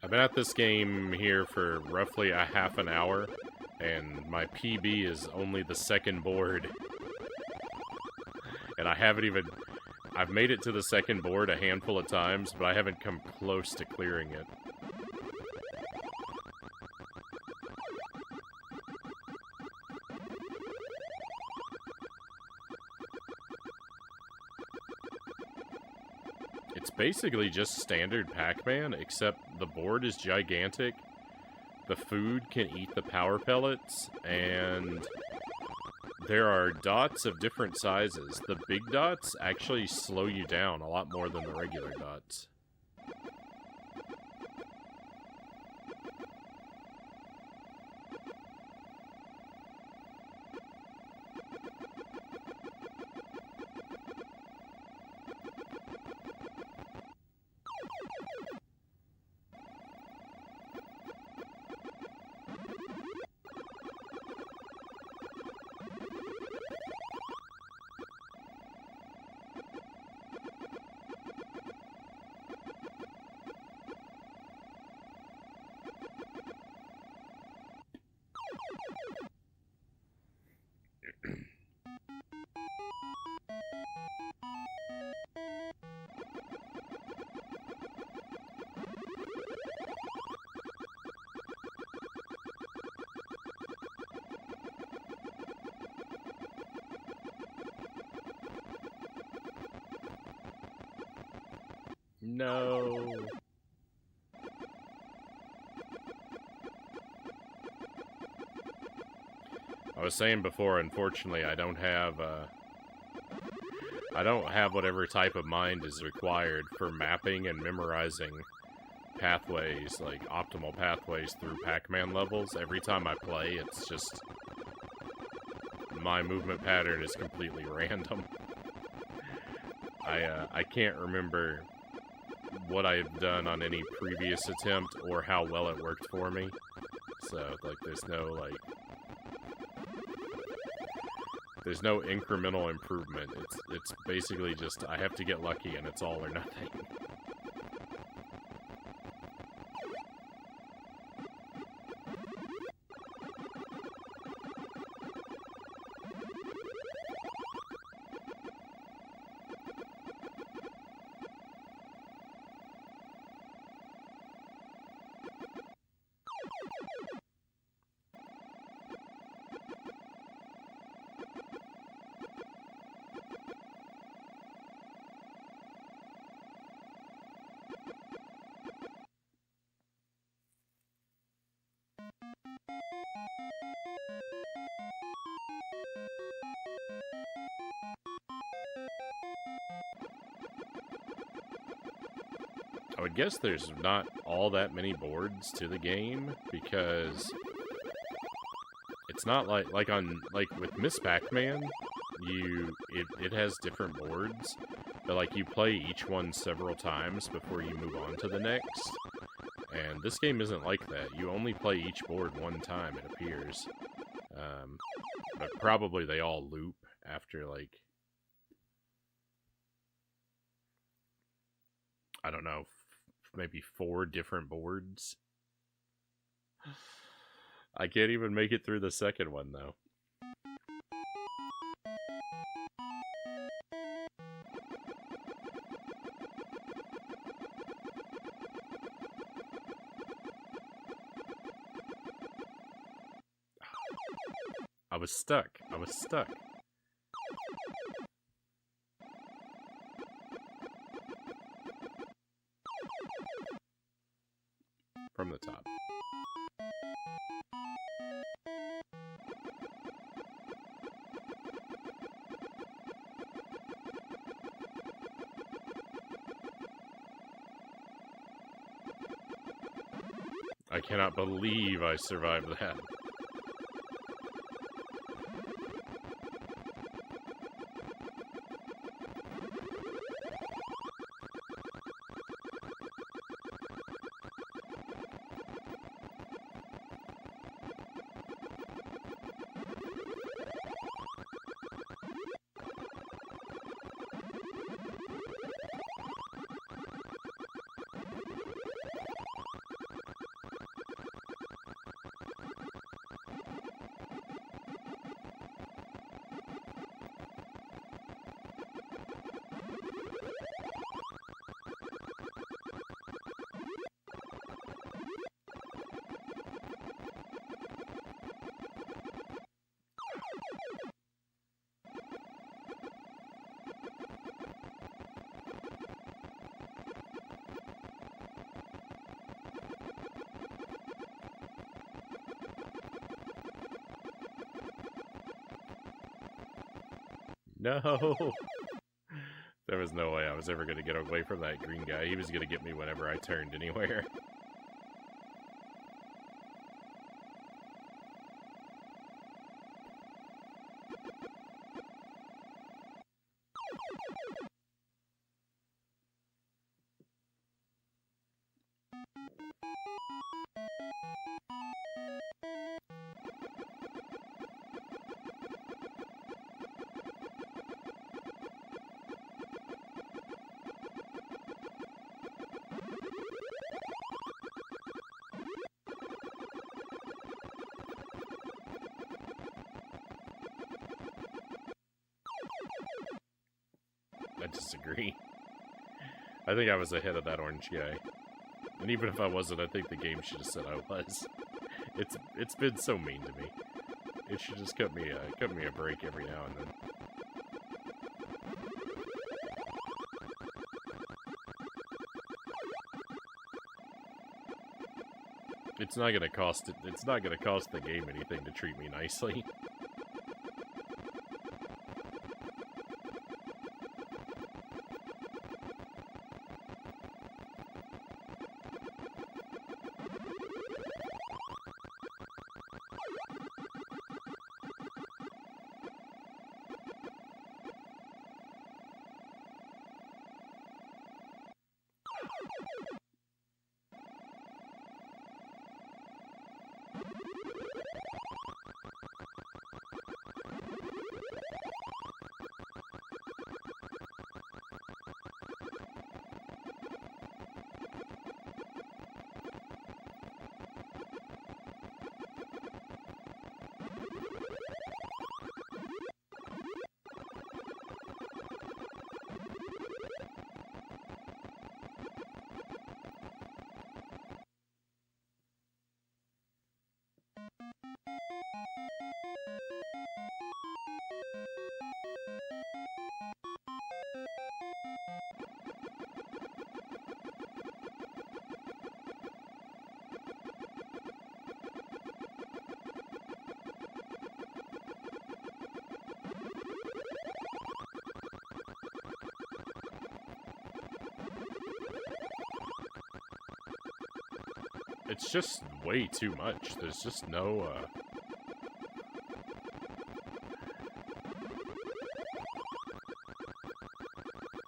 I've been at this game here for roughly a half an hour, and my PB is only the second board. And I haven't even... I've made it to the second board a handful of times, but I haven't come close to clearing it. It's basically just standard Pac-Man, except the board is gigantic, the food can eat the power pellets, and there are dots of different sizes. The big dots actually slow you down a lot more than the regular dots. No. I was saying before, unfortunately, I don't have whatever type of mind is required for mapping and memorizing pathways, like optimal pathways through Pac-Man levels. Every time I play, it's just... my movement pattern is completely random. I can't remember what I had done on any previous attempt or how well it worked for me. So, like, there's no incremental improvement. It's basically just I have to get lucky and it's all or nothing. I would guess there's not all that many boards to the game, because it's not like with Miss Pac-Man, it has different boards, but like you play each one several times before you move on to the next. And this game isn't like that. You only play each board one time, it appears. But probably they all loop after, like, I don't know, maybe 4 different boards. I can't even make it through the second one, though. I was stuck. From the top. I cannot believe I survived that. No! There was no way I was ever going to get away from that green guy. He was going to get me whenever I turned anywhere. I disagree. I think I was ahead of that orange guy. And even if I wasn't, I think the game should have said I was. It's been so mean to me. It should just cut me a break every now and then. It's not gonna cost the game anything to treat me nicely. It's just way too much. There's just no,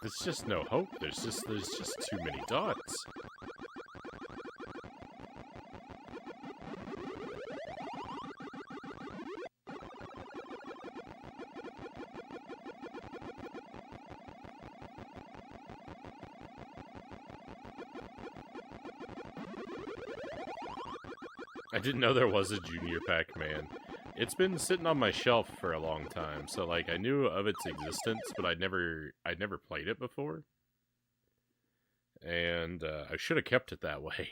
there's just no hope. There's just too many dots. I didn't know there was a Junior Pac-Man. It's been sitting on my shelf for a long time, so like I knew of its existence, but I'd never played it before. And I should have kept it that way.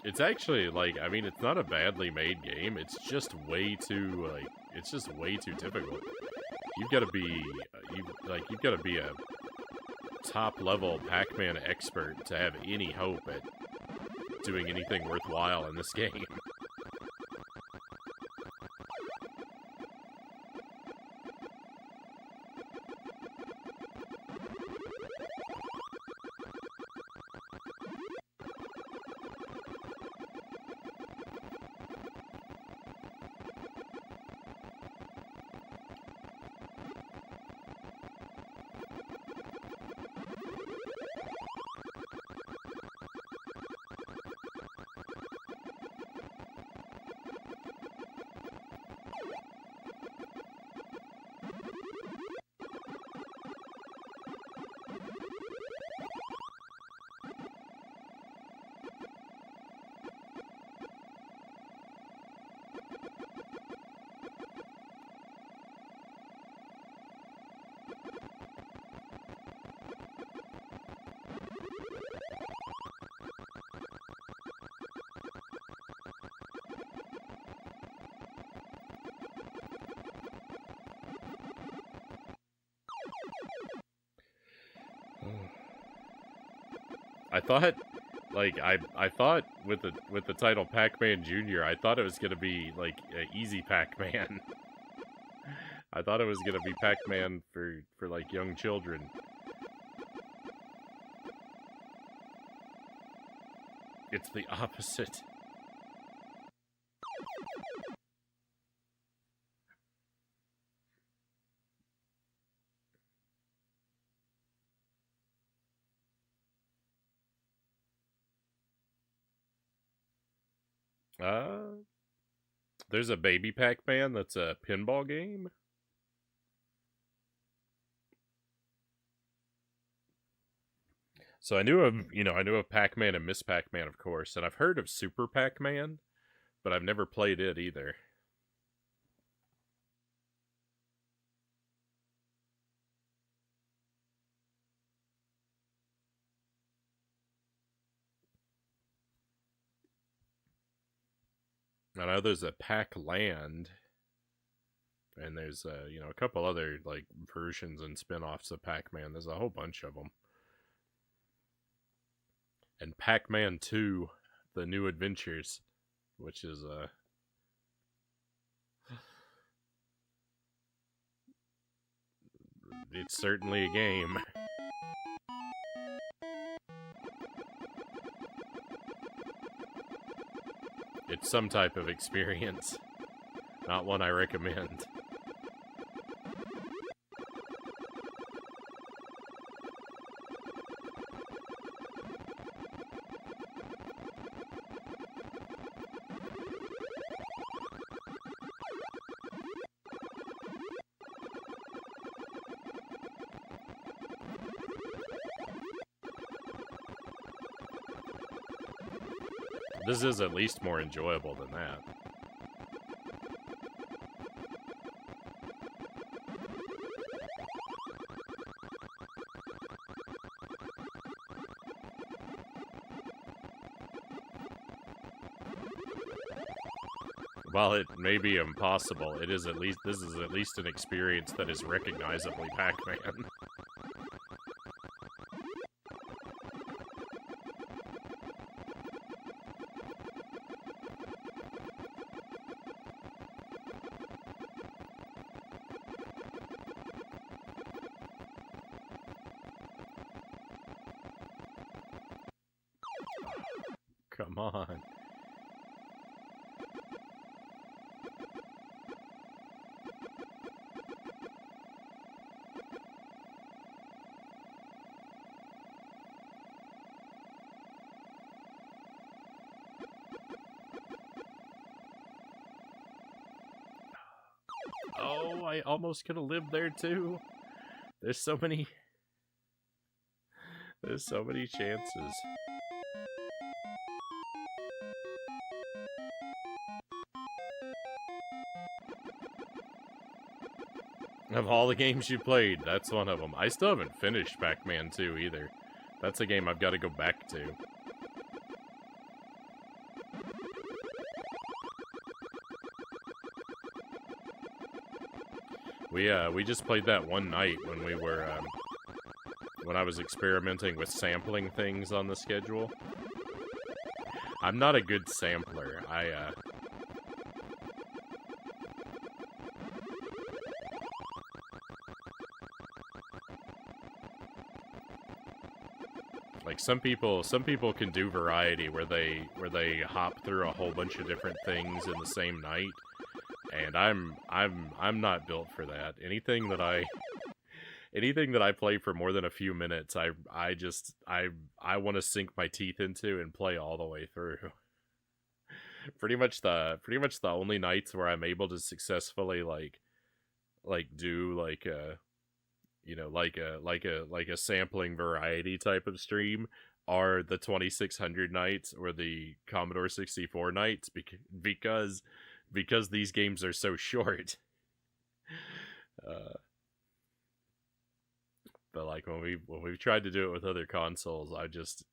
It's actually, like, I mean, it's not a badly made game. It's just way too, like, it's just way too difficult. You've got to be, you've got to be a top-level Pac-Man expert to have any hope at doing anything worthwhile in this game. I thought, like, I thought with the title Pac-Man Jr., I thought it was gonna be like easy Pac-Man. I thought it was gonna be Pac-Man for like young children. It's the opposite. There's a baby Pac-Man that's a pinball game. So I knew of, I knew of Pac-Man and Miss Pac-Man, of course, and I've heard of Super Pac-Man, but I've never played it either. I know there's a Pac-Land, and there's a couple other like versions and spin-offs of Pac-Man. There's a whole bunch of them. And Pac-Man 2, The New Adventures, which is it's certainly a game. It's some type of experience, not one I recommend. This is at least more enjoyable than that. While it may be impossible, this is at least an experience that is recognizably Pac-Man. Come on. Oh, I almost could have lived there too. There's so many chances. Of all the games you played, that's one of them. I still haven't finished Pac-Man 2 either. That's a game I've got to go back to. We just played that one night when we were when I was experimenting with sampling things on the schedule. I'm not a good sampler. Like some people can do variety where they hop through a whole bunch of different things in the same night, and I'm not built for that. Anything that I play for more than a few minutes, I want to sink my teeth into and play all the way through. pretty much the only nights where I'm able to successfully like do like a like a sampling variety type of stream are the 2600 nights or the Commodore 64 nights because these games are so short. But like when we've tried to do it with other consoles, I just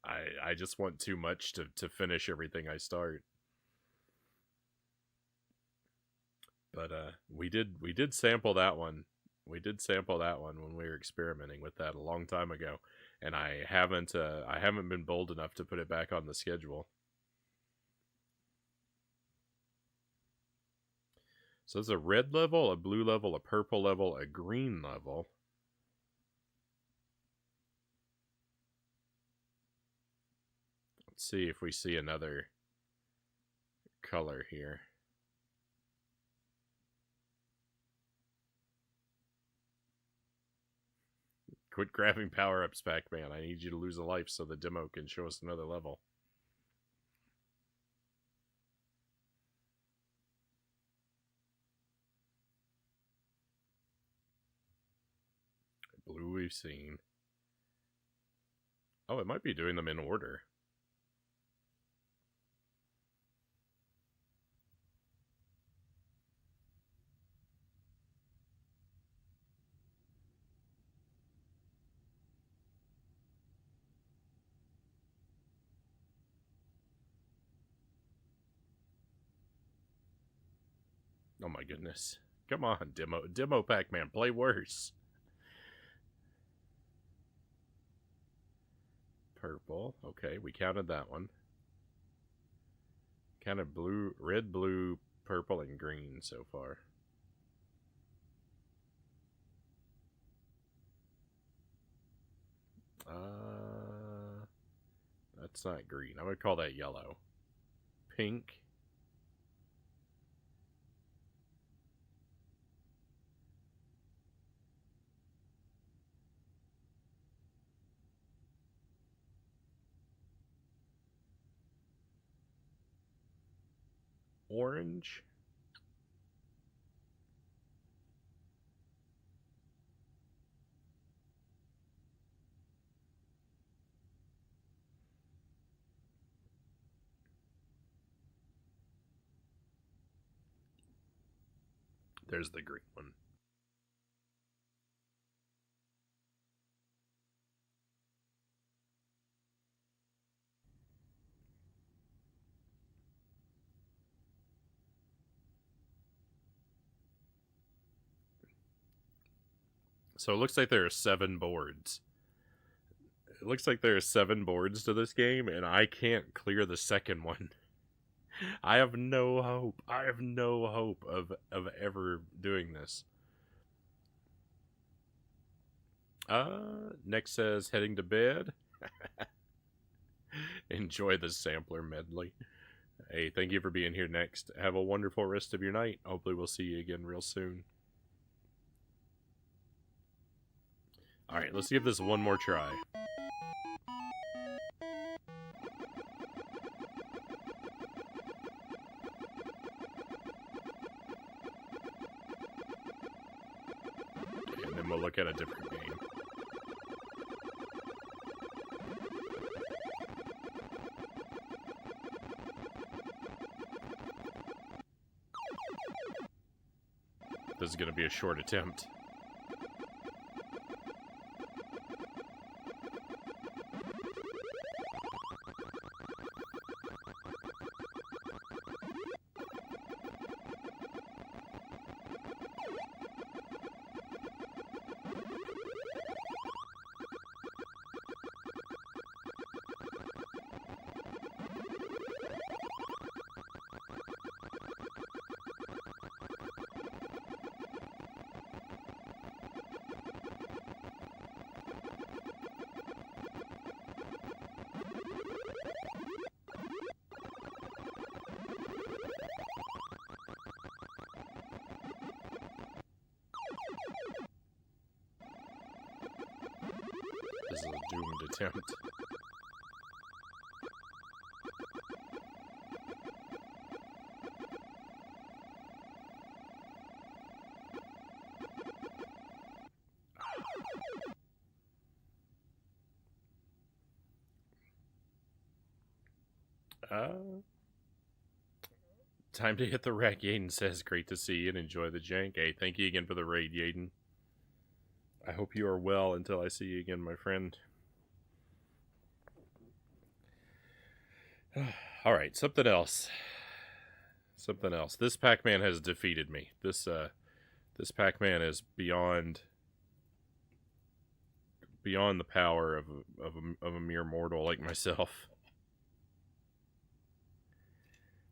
want too much to finish everything I start. But we did sample that one. We did sample that one when we were experimenting with that a long time ago. and I haven't been bold enough to put it back on the schedule. So there's a red level, a blue level, a purple level, a green level. Let's see if we see another color here. Quit grabbing power-ups, Pac-Man. I need you to lose a life so the demo can show us another level. Blue we've seen. Oh, it might be doing them in order. Oh my goodness. Come on, Demo Pac-Man, play worse. Purple. Okay, we counted that one. Counted blue, red, blue, purple, and green so far. That's not green. I'm gonna call that yellow. Pink. Orange. There's the green one. So it looks like there are 7 boards. It looks like there are 7 boards to this game, and I can't clear the second one. I have no hope. I have no hope of ever doing this. Next says heading to bed. Enjoy the sampler medley. Hey, thank you for being here next. Have a wonderful rest of your night. Hopefully we'll see you again real soon. Alright, let's give this one more try. And then we'll look at a different game. This is going to be a short attempt. This is a doomed attempt. Time to hit the rack, Yaden says. Great to see you and enjoy the jank. Hey, thank you again for the raid, Yaden. I hope you are well until I see you again, my friend. Alright, something else. Something else. This Pac-Man has defeated me. This Pac-Man is beyond beyond the power of a mere mortal like myself.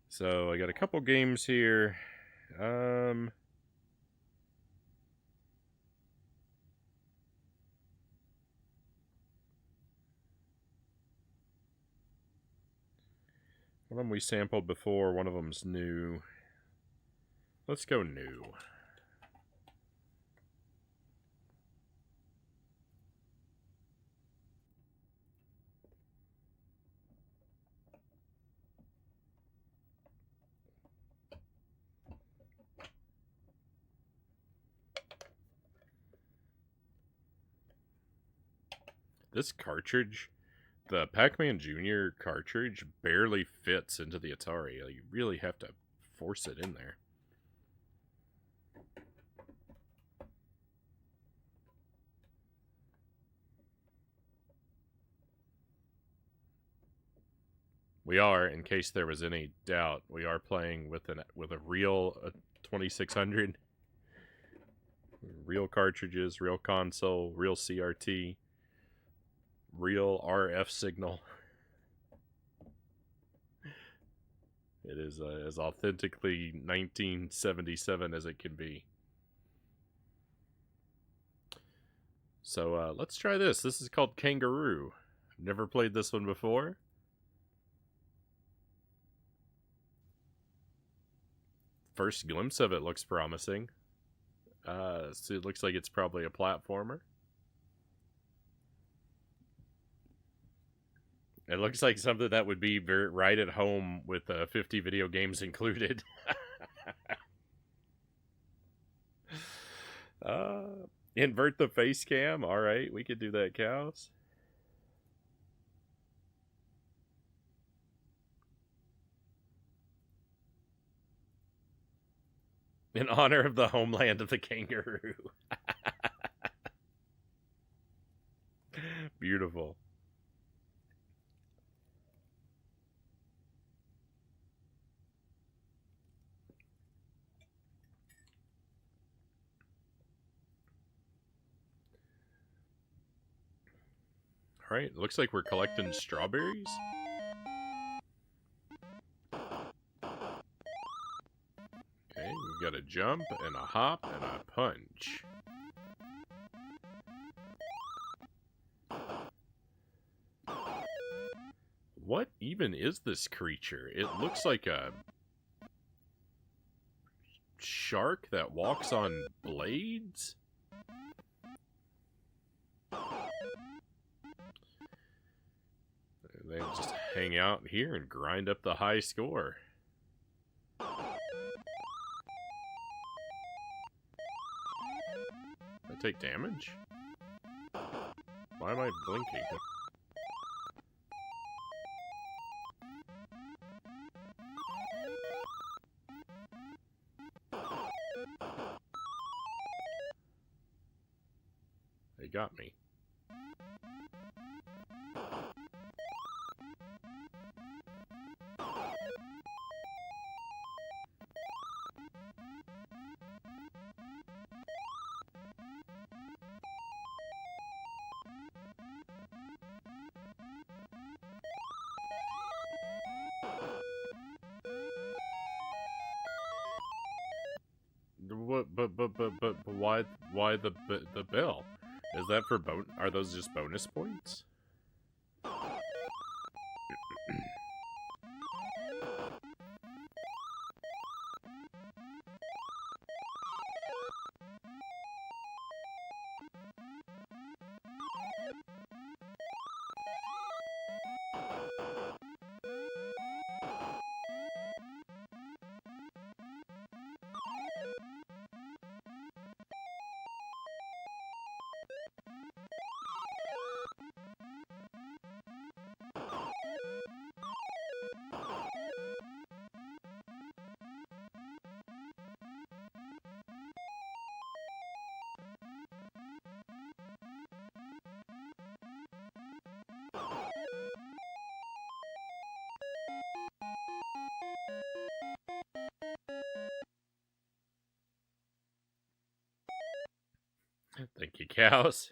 So I got a couple games here. One of them we sampled before, one of them's new. Let's go new. This cartridge, the Pac-Man Jr. cartridge, barely fits into the Atari. Like, you really have to force it in there. We are, in case there was any doubt, we are playing with a real 2600, real cartridges, real console, real CRT, real RF signal. It is as authentically 1977 as it can be. So let's try this. This is called Kangaroo. Never played this one before. First glimpse of it looks promising. So it looks like it's probably a platformer. It looks like something that would be right at home with 50 video games included. Invert the face cam. All right, we could do that, cows. In honor of the homeland of the kangaroo. Beautiful. All right, looks like we're collecting strawberries. Okay, we've got a jump and a hop and a punch. What even is this creature? It looks like a shark that walks on blades? They just hang out here and grind up the high score. I take damage? Why am I blinking? They got me. But why the bell? Is that for are those just bonus points? Thank you, cows.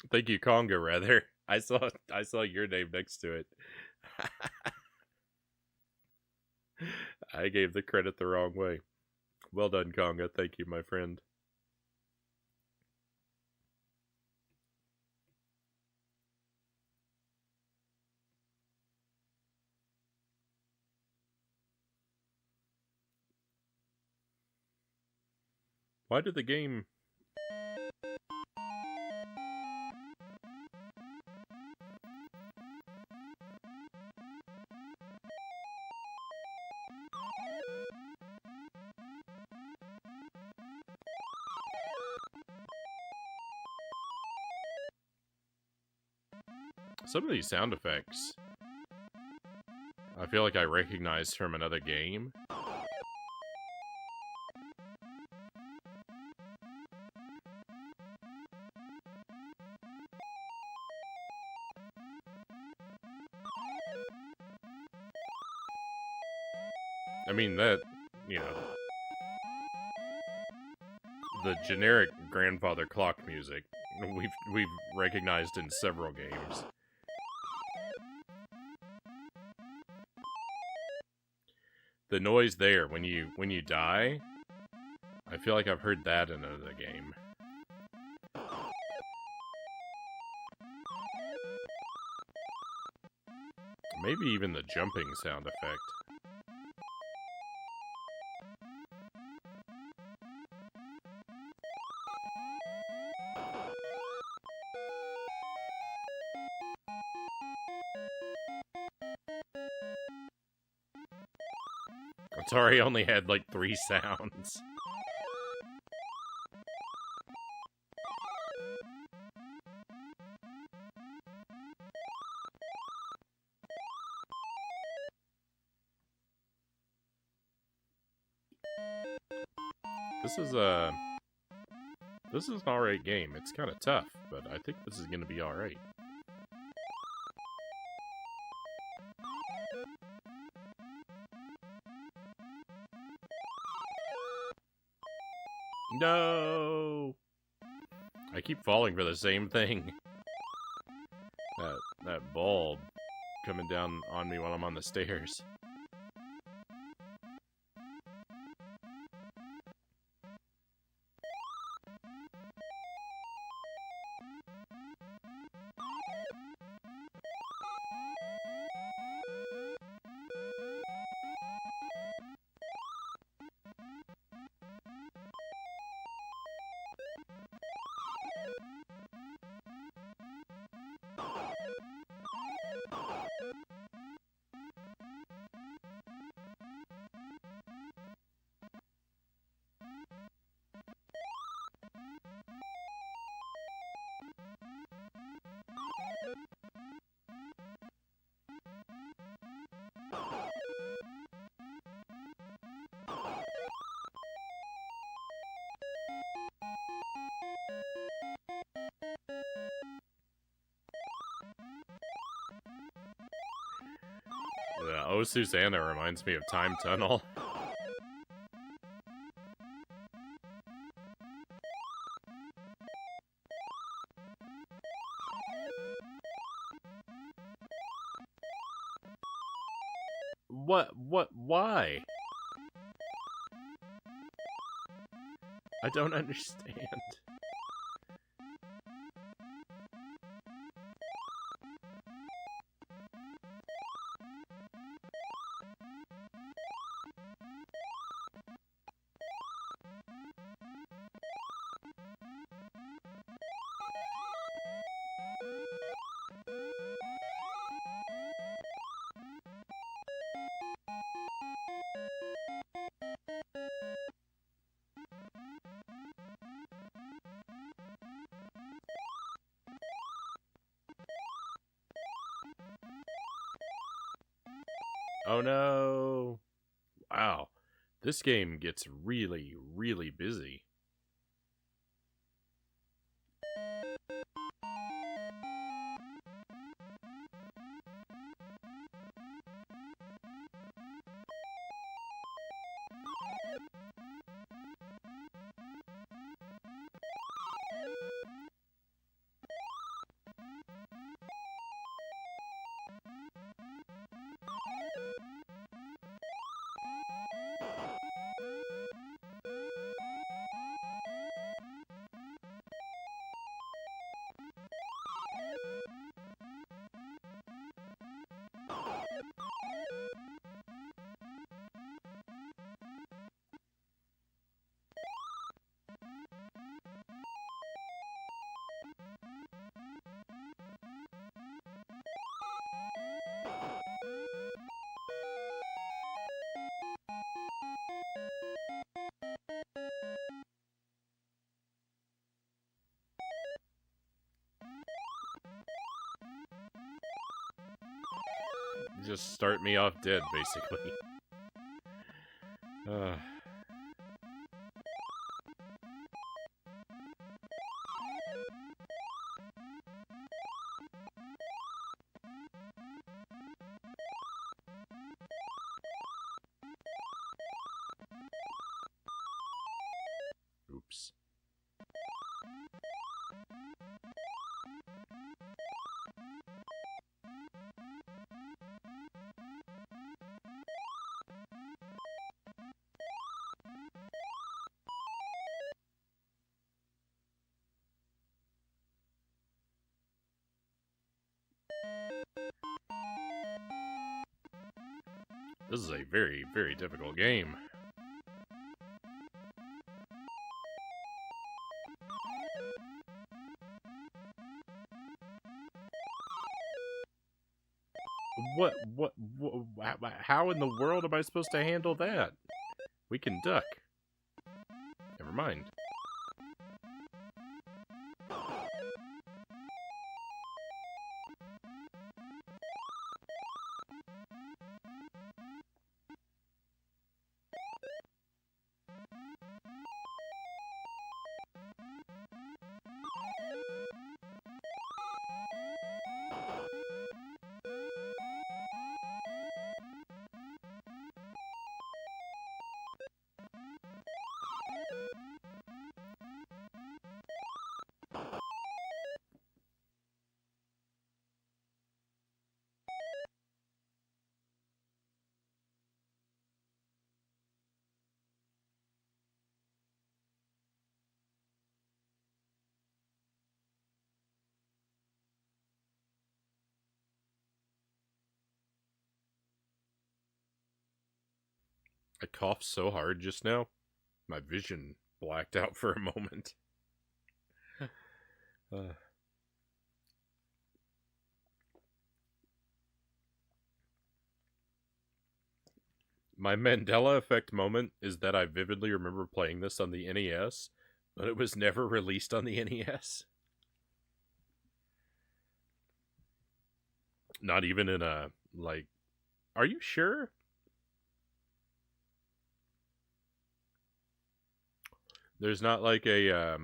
Thank you, Conga, rather. I saw your name next to it. I gave the credit the wrong way. Well done, Conga. Thank you, my friend. Why did the game... Some of these sound effects, I feel like I recognize from another game. I mean, that, you know, the generic grandfather clock music, we've recognized in several games. The noise there when you die, I feel like I've heard that in another game. Maybe even the jumping sound effect. Atari only had like 3 sounds. This is an alright game. It's kind of tough, but I think this is going to be alright. No! I keep falling for the same thing. That bulb coming down on me while I'm on the stairs. Oh, Susanna reminds me of Time Tunnel. Why? I don't understand. Oh no! Wow, this game gets really, really busy. Just start me off dead, basically. Oops. This is a very, very difficult game. What, how in the world am I supposed to handle that? We can duck. Never mind. I coughed so hard just now, my vision blacked out for a moment. My Mandela effect moment is that I vividly remember playing this on the NES, but it was never released on the NES. Not even in a, like, are you sure? There's not like a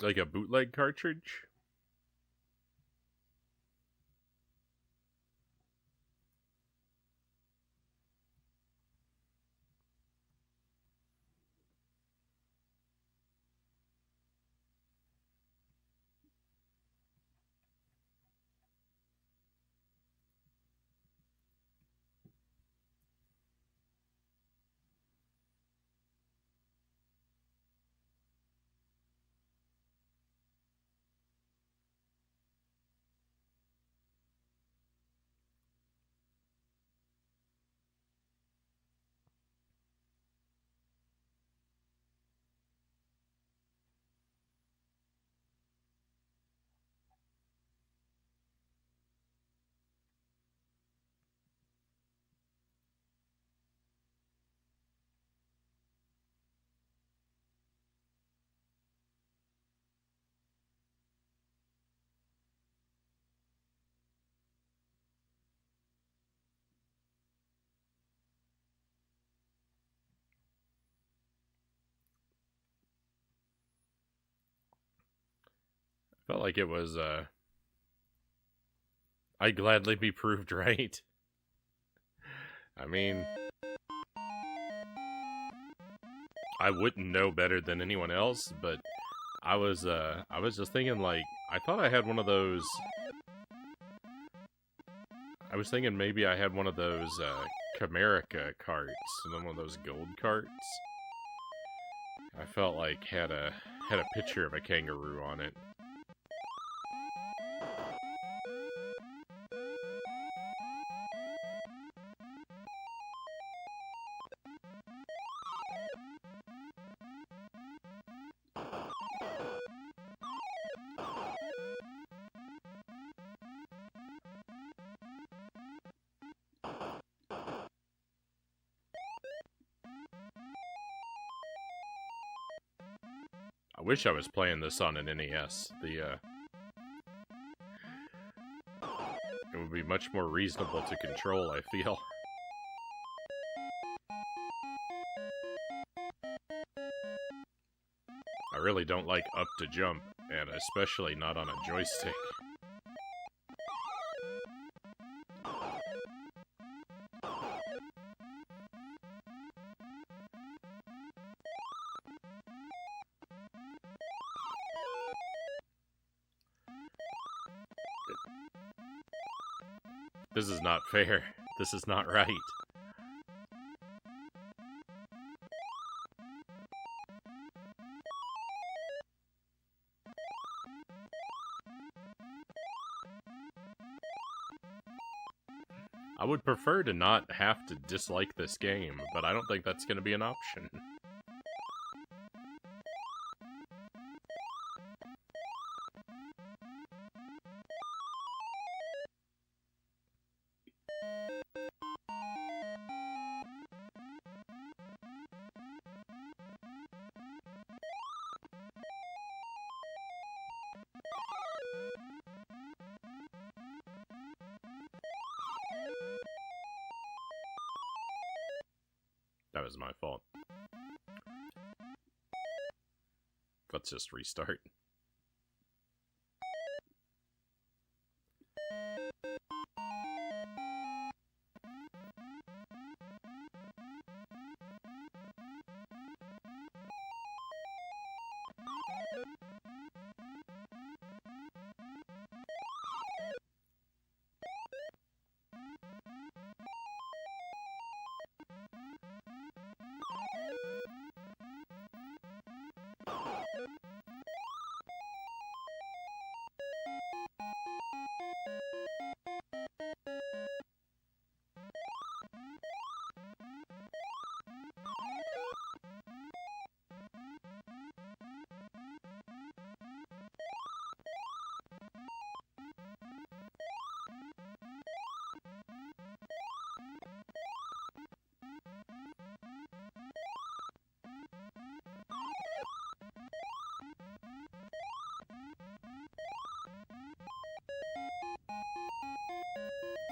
bootleg cartridge? Felt like it was, I'd gladly be proved right. I mean, I wouldn't know better than anyone else, but I was just thinking, like, I thought I had one of those. I was thinking maybe I had one of those Camerica carts, one of those gold carts. I felt like had a picture of a kangaroo on it. I wish I was playing this on an NES. much more reasonable to control, I feel. I really don't like up to jump, and especially not on a joystick. This is not fair. This is not right. I would prefer to not have to dislike this game, but I don't think that's going to be an option. That was my fault. Let's just restart.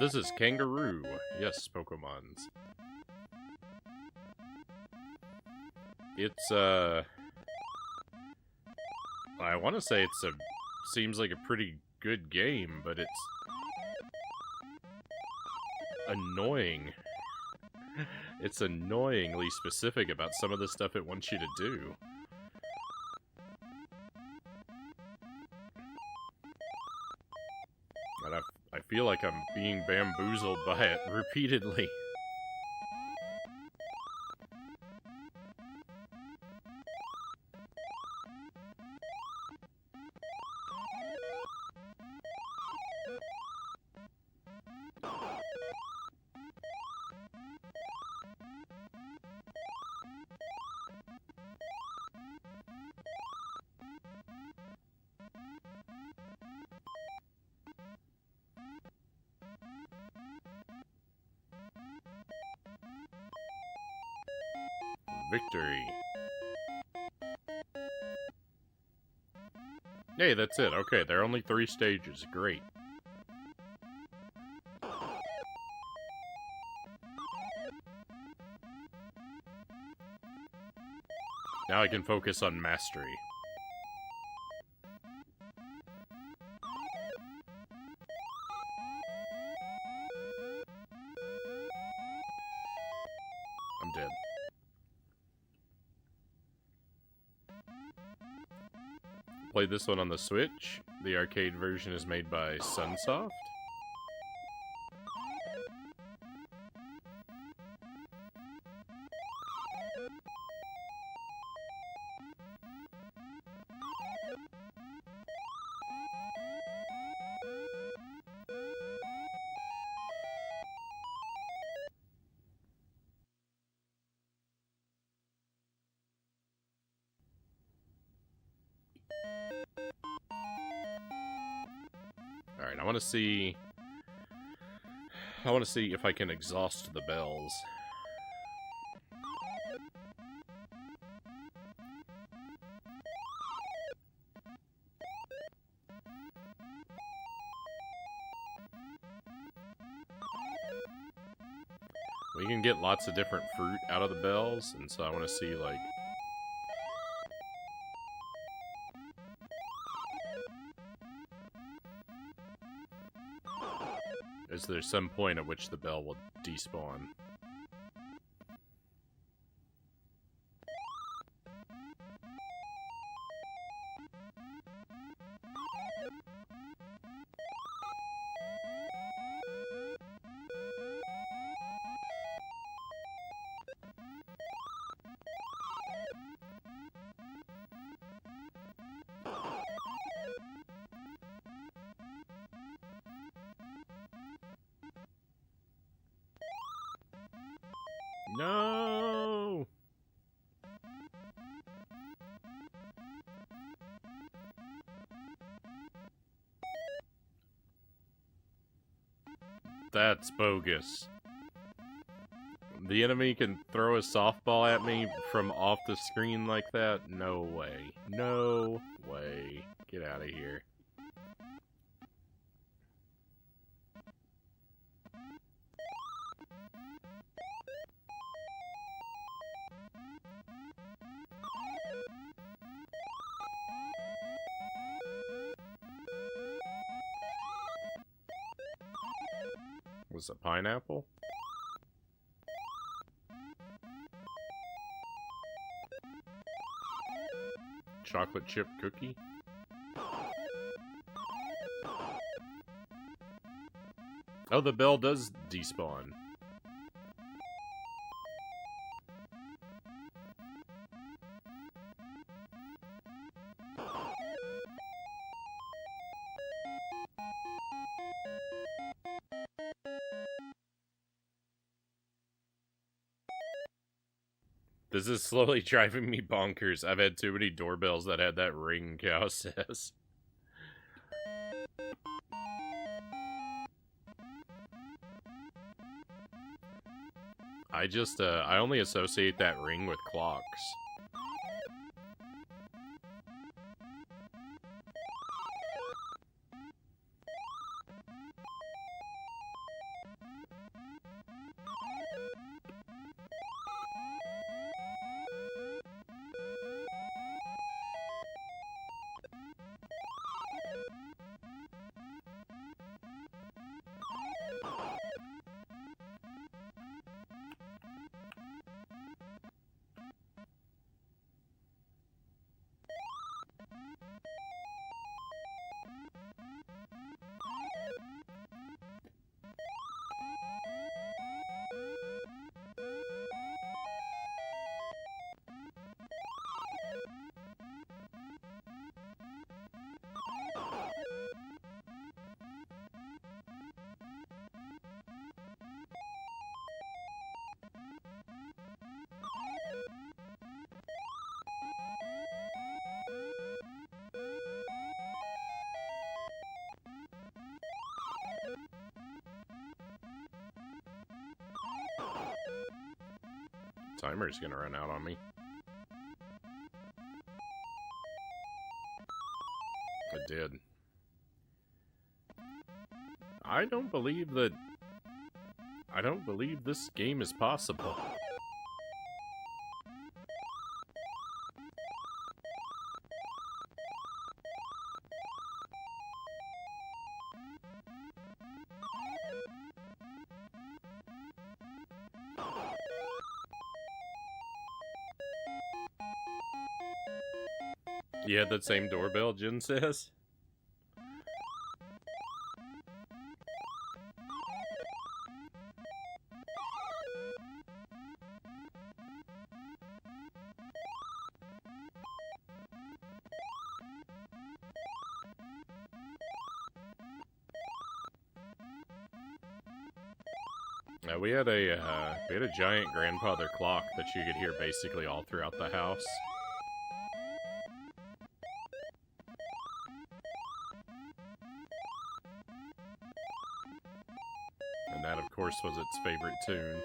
This is Kangaroo. Yes, Pokemons. It's, I want to say seems like a pretty good game, but it's annoying. It's annoyingly specific about some of the stuff it wants you to do. And I feel like I'm being bamboozled by it repeatedly. Victory. Hey, that's it. Okay, there are only 3 stages. Great. Now I can focus on mastery. I'm dead. Played this one on the Switch. The arcade version is made by Sunsoft. Alright, I want to see if I can exhaust the bells. We can get lots of different fruit out of the bells, and so I want to see, like... Is there some point at which the bell will despawn? No! That's bogus. The enemy can throw a softball at me from off the screen like that? No way. No way. Get out of here. Was it pineapple? Chocolate chip cookie? Oh, the bell does despawn. This is slowly driving me bonkers. I've had too many doorbells that had that ring, Cow says. I only associate that ring with clocks. Timer's gonna run out on me. It did. I don't believe this game is possible. You had that same doorbell, Jin says? We had a giant grandfather clock that you could hear basically all throughout the house. And that, of course, was its favorite tune.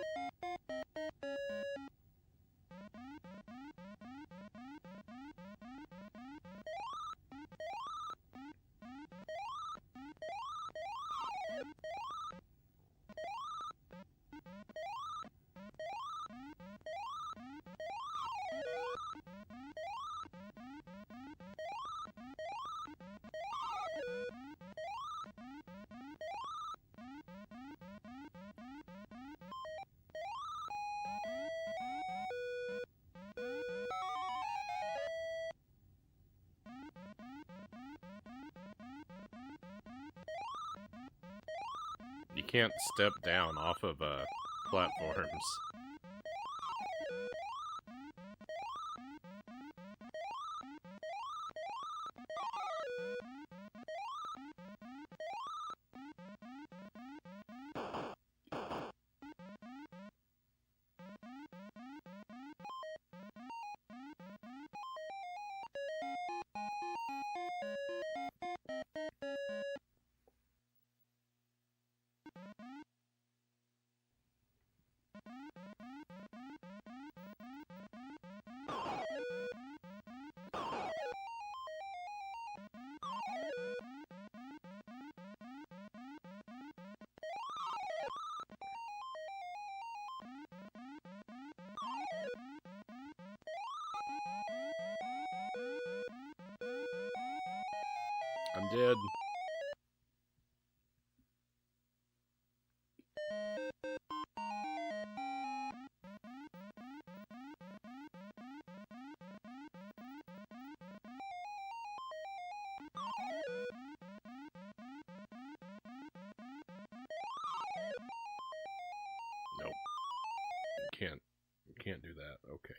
You can't step down off of platforms. I'm dead. Nope. You can't do that. Okay.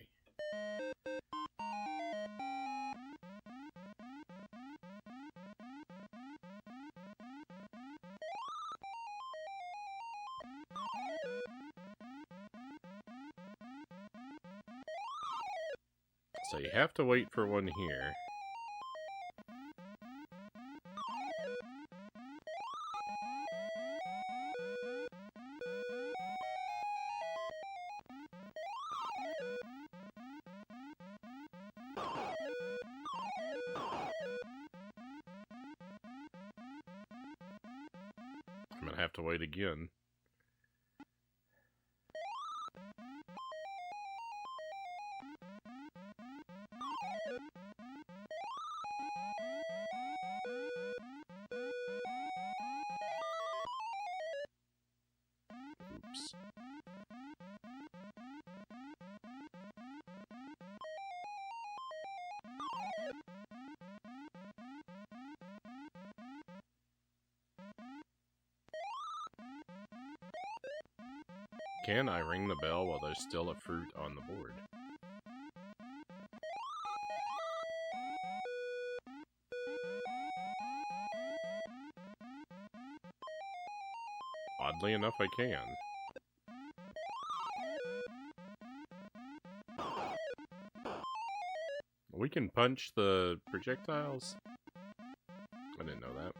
So you have to wait for one here. I'm gonna have to wait again. Oops. Can I ring the bell while there's still a fruit on the board? Oddly enough, I can. We can punch the projectiles? I didn't know that.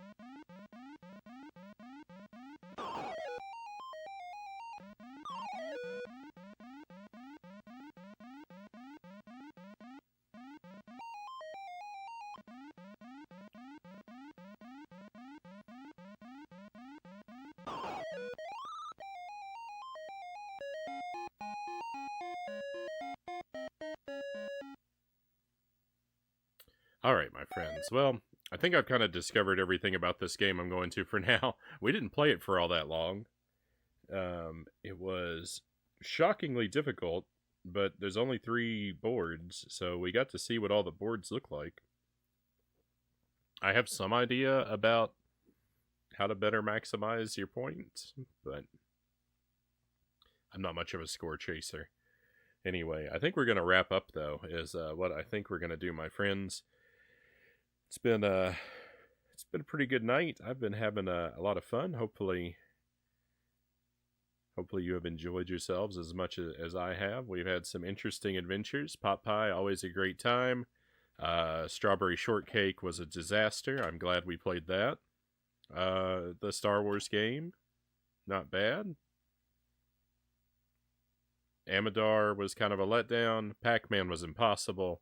Alright, my friends. Well, I think I've kind of discovered everything about this game I'm going to for now. We didn't play it for all that long. It was shockingly difficult, but there's only 3 boards, so we got to see what all the boards look like. I have some idea about how to better maximize your points, but I'm not much of a score chaser. Anyway, I think we're going to wrap up, though, is what I think we're going to do, my friends. It's been a pretty good night. I've been having a lot of fun. Hopefully you have enjoyed yourselves as much as I have. We've had some interesting adventures. Pot pie, always a great time. Strawberry shortcake was a disaster. I'm glad we played that. The Star Wars game, not bad. Amidar was kind of a letdown. Pac-Man was impossible.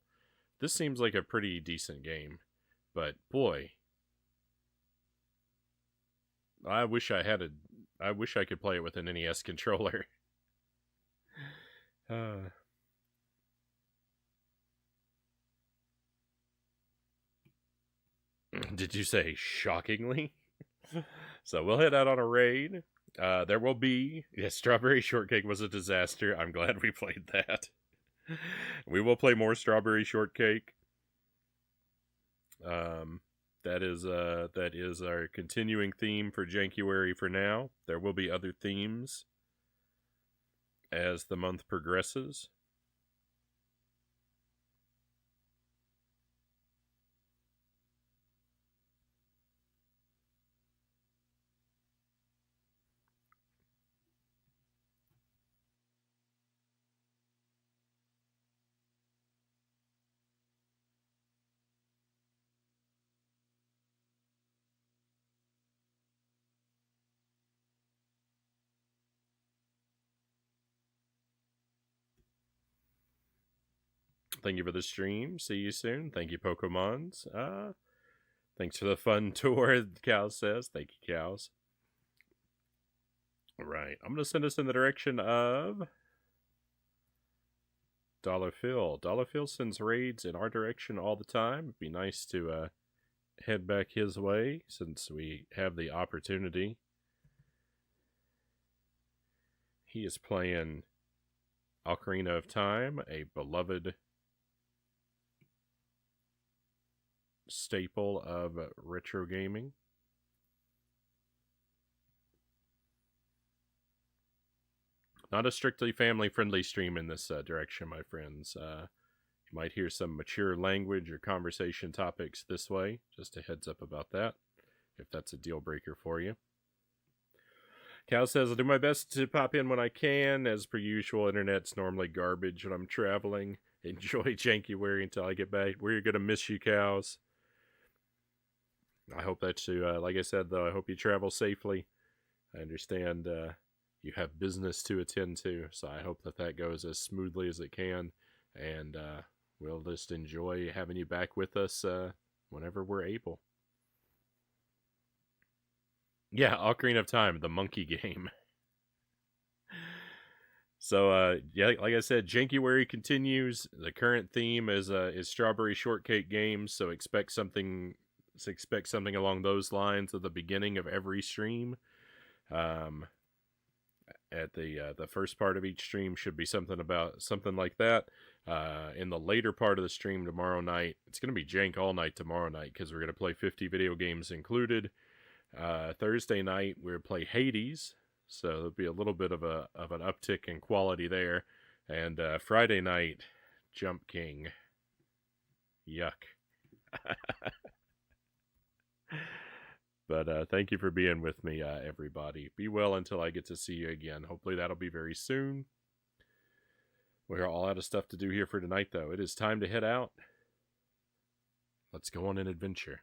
This seems like a pretty decent game. But boy, I wish I could play it with an NES controller. Did you say shockingly? So we'll head out on a raid. There will be... Yes, Strawberry Shortcake was a disaster. I'm glad we played that. We will play more Strawberry Shortcake. that is our continuing theme for January for now. There will be other themes as the month progresses. Thank you for the stream. See you soon. Thank you, Pokemons. Thanks for the fun tour, Cal says. Thank you, Cows. All right. I'm going to send us in the direction of Dollar Phil. Dollar Phil sends raids in our direction all the time. It'd be nice to head back his way since we have the opportunity. He is playing Ocarina of Time, a beloved staple of retro gaming. Not a strictly family-friendly stream in this direction, my friends. You might hear some mature language or conversation topics this way. Just a heads up about that, if that's a deal breaker for you. Cal says, I'll do my best to pop in when I can. As per usual, internet's normally garbage when I'm traveling. Enjoy January until I get back. We're going to miss you, Cows. I hope that you, like I said, though, I hope you travel safely. I understand you have business to attend to, so I hope that goes as smoothly as it can. And we'll just enjoy having you back with us whenever we're able. Yeah, Ocarina of Time, the monkey game. So, yeah, like I said, January continues. The current theme is Strawberry Shortcake games, so expect something along those lines at the beginning of every stream. At the first part of each stream should be something like that. In the later part of the stream tomorrow night, it's going to be jank all night tomorrow night because we're going to play 50 video games included. Thursday night we'll play Hades, so there'll be a little bit of an uptick in quality there. And Friday night, Jump King. Yuck. But thank you for being with me, everybody. Be well until I get to see you again. Hopefully that'll be very soon. We're all out of stuff to do here for tonight, though. It is time to head out. Let's go on an adventure.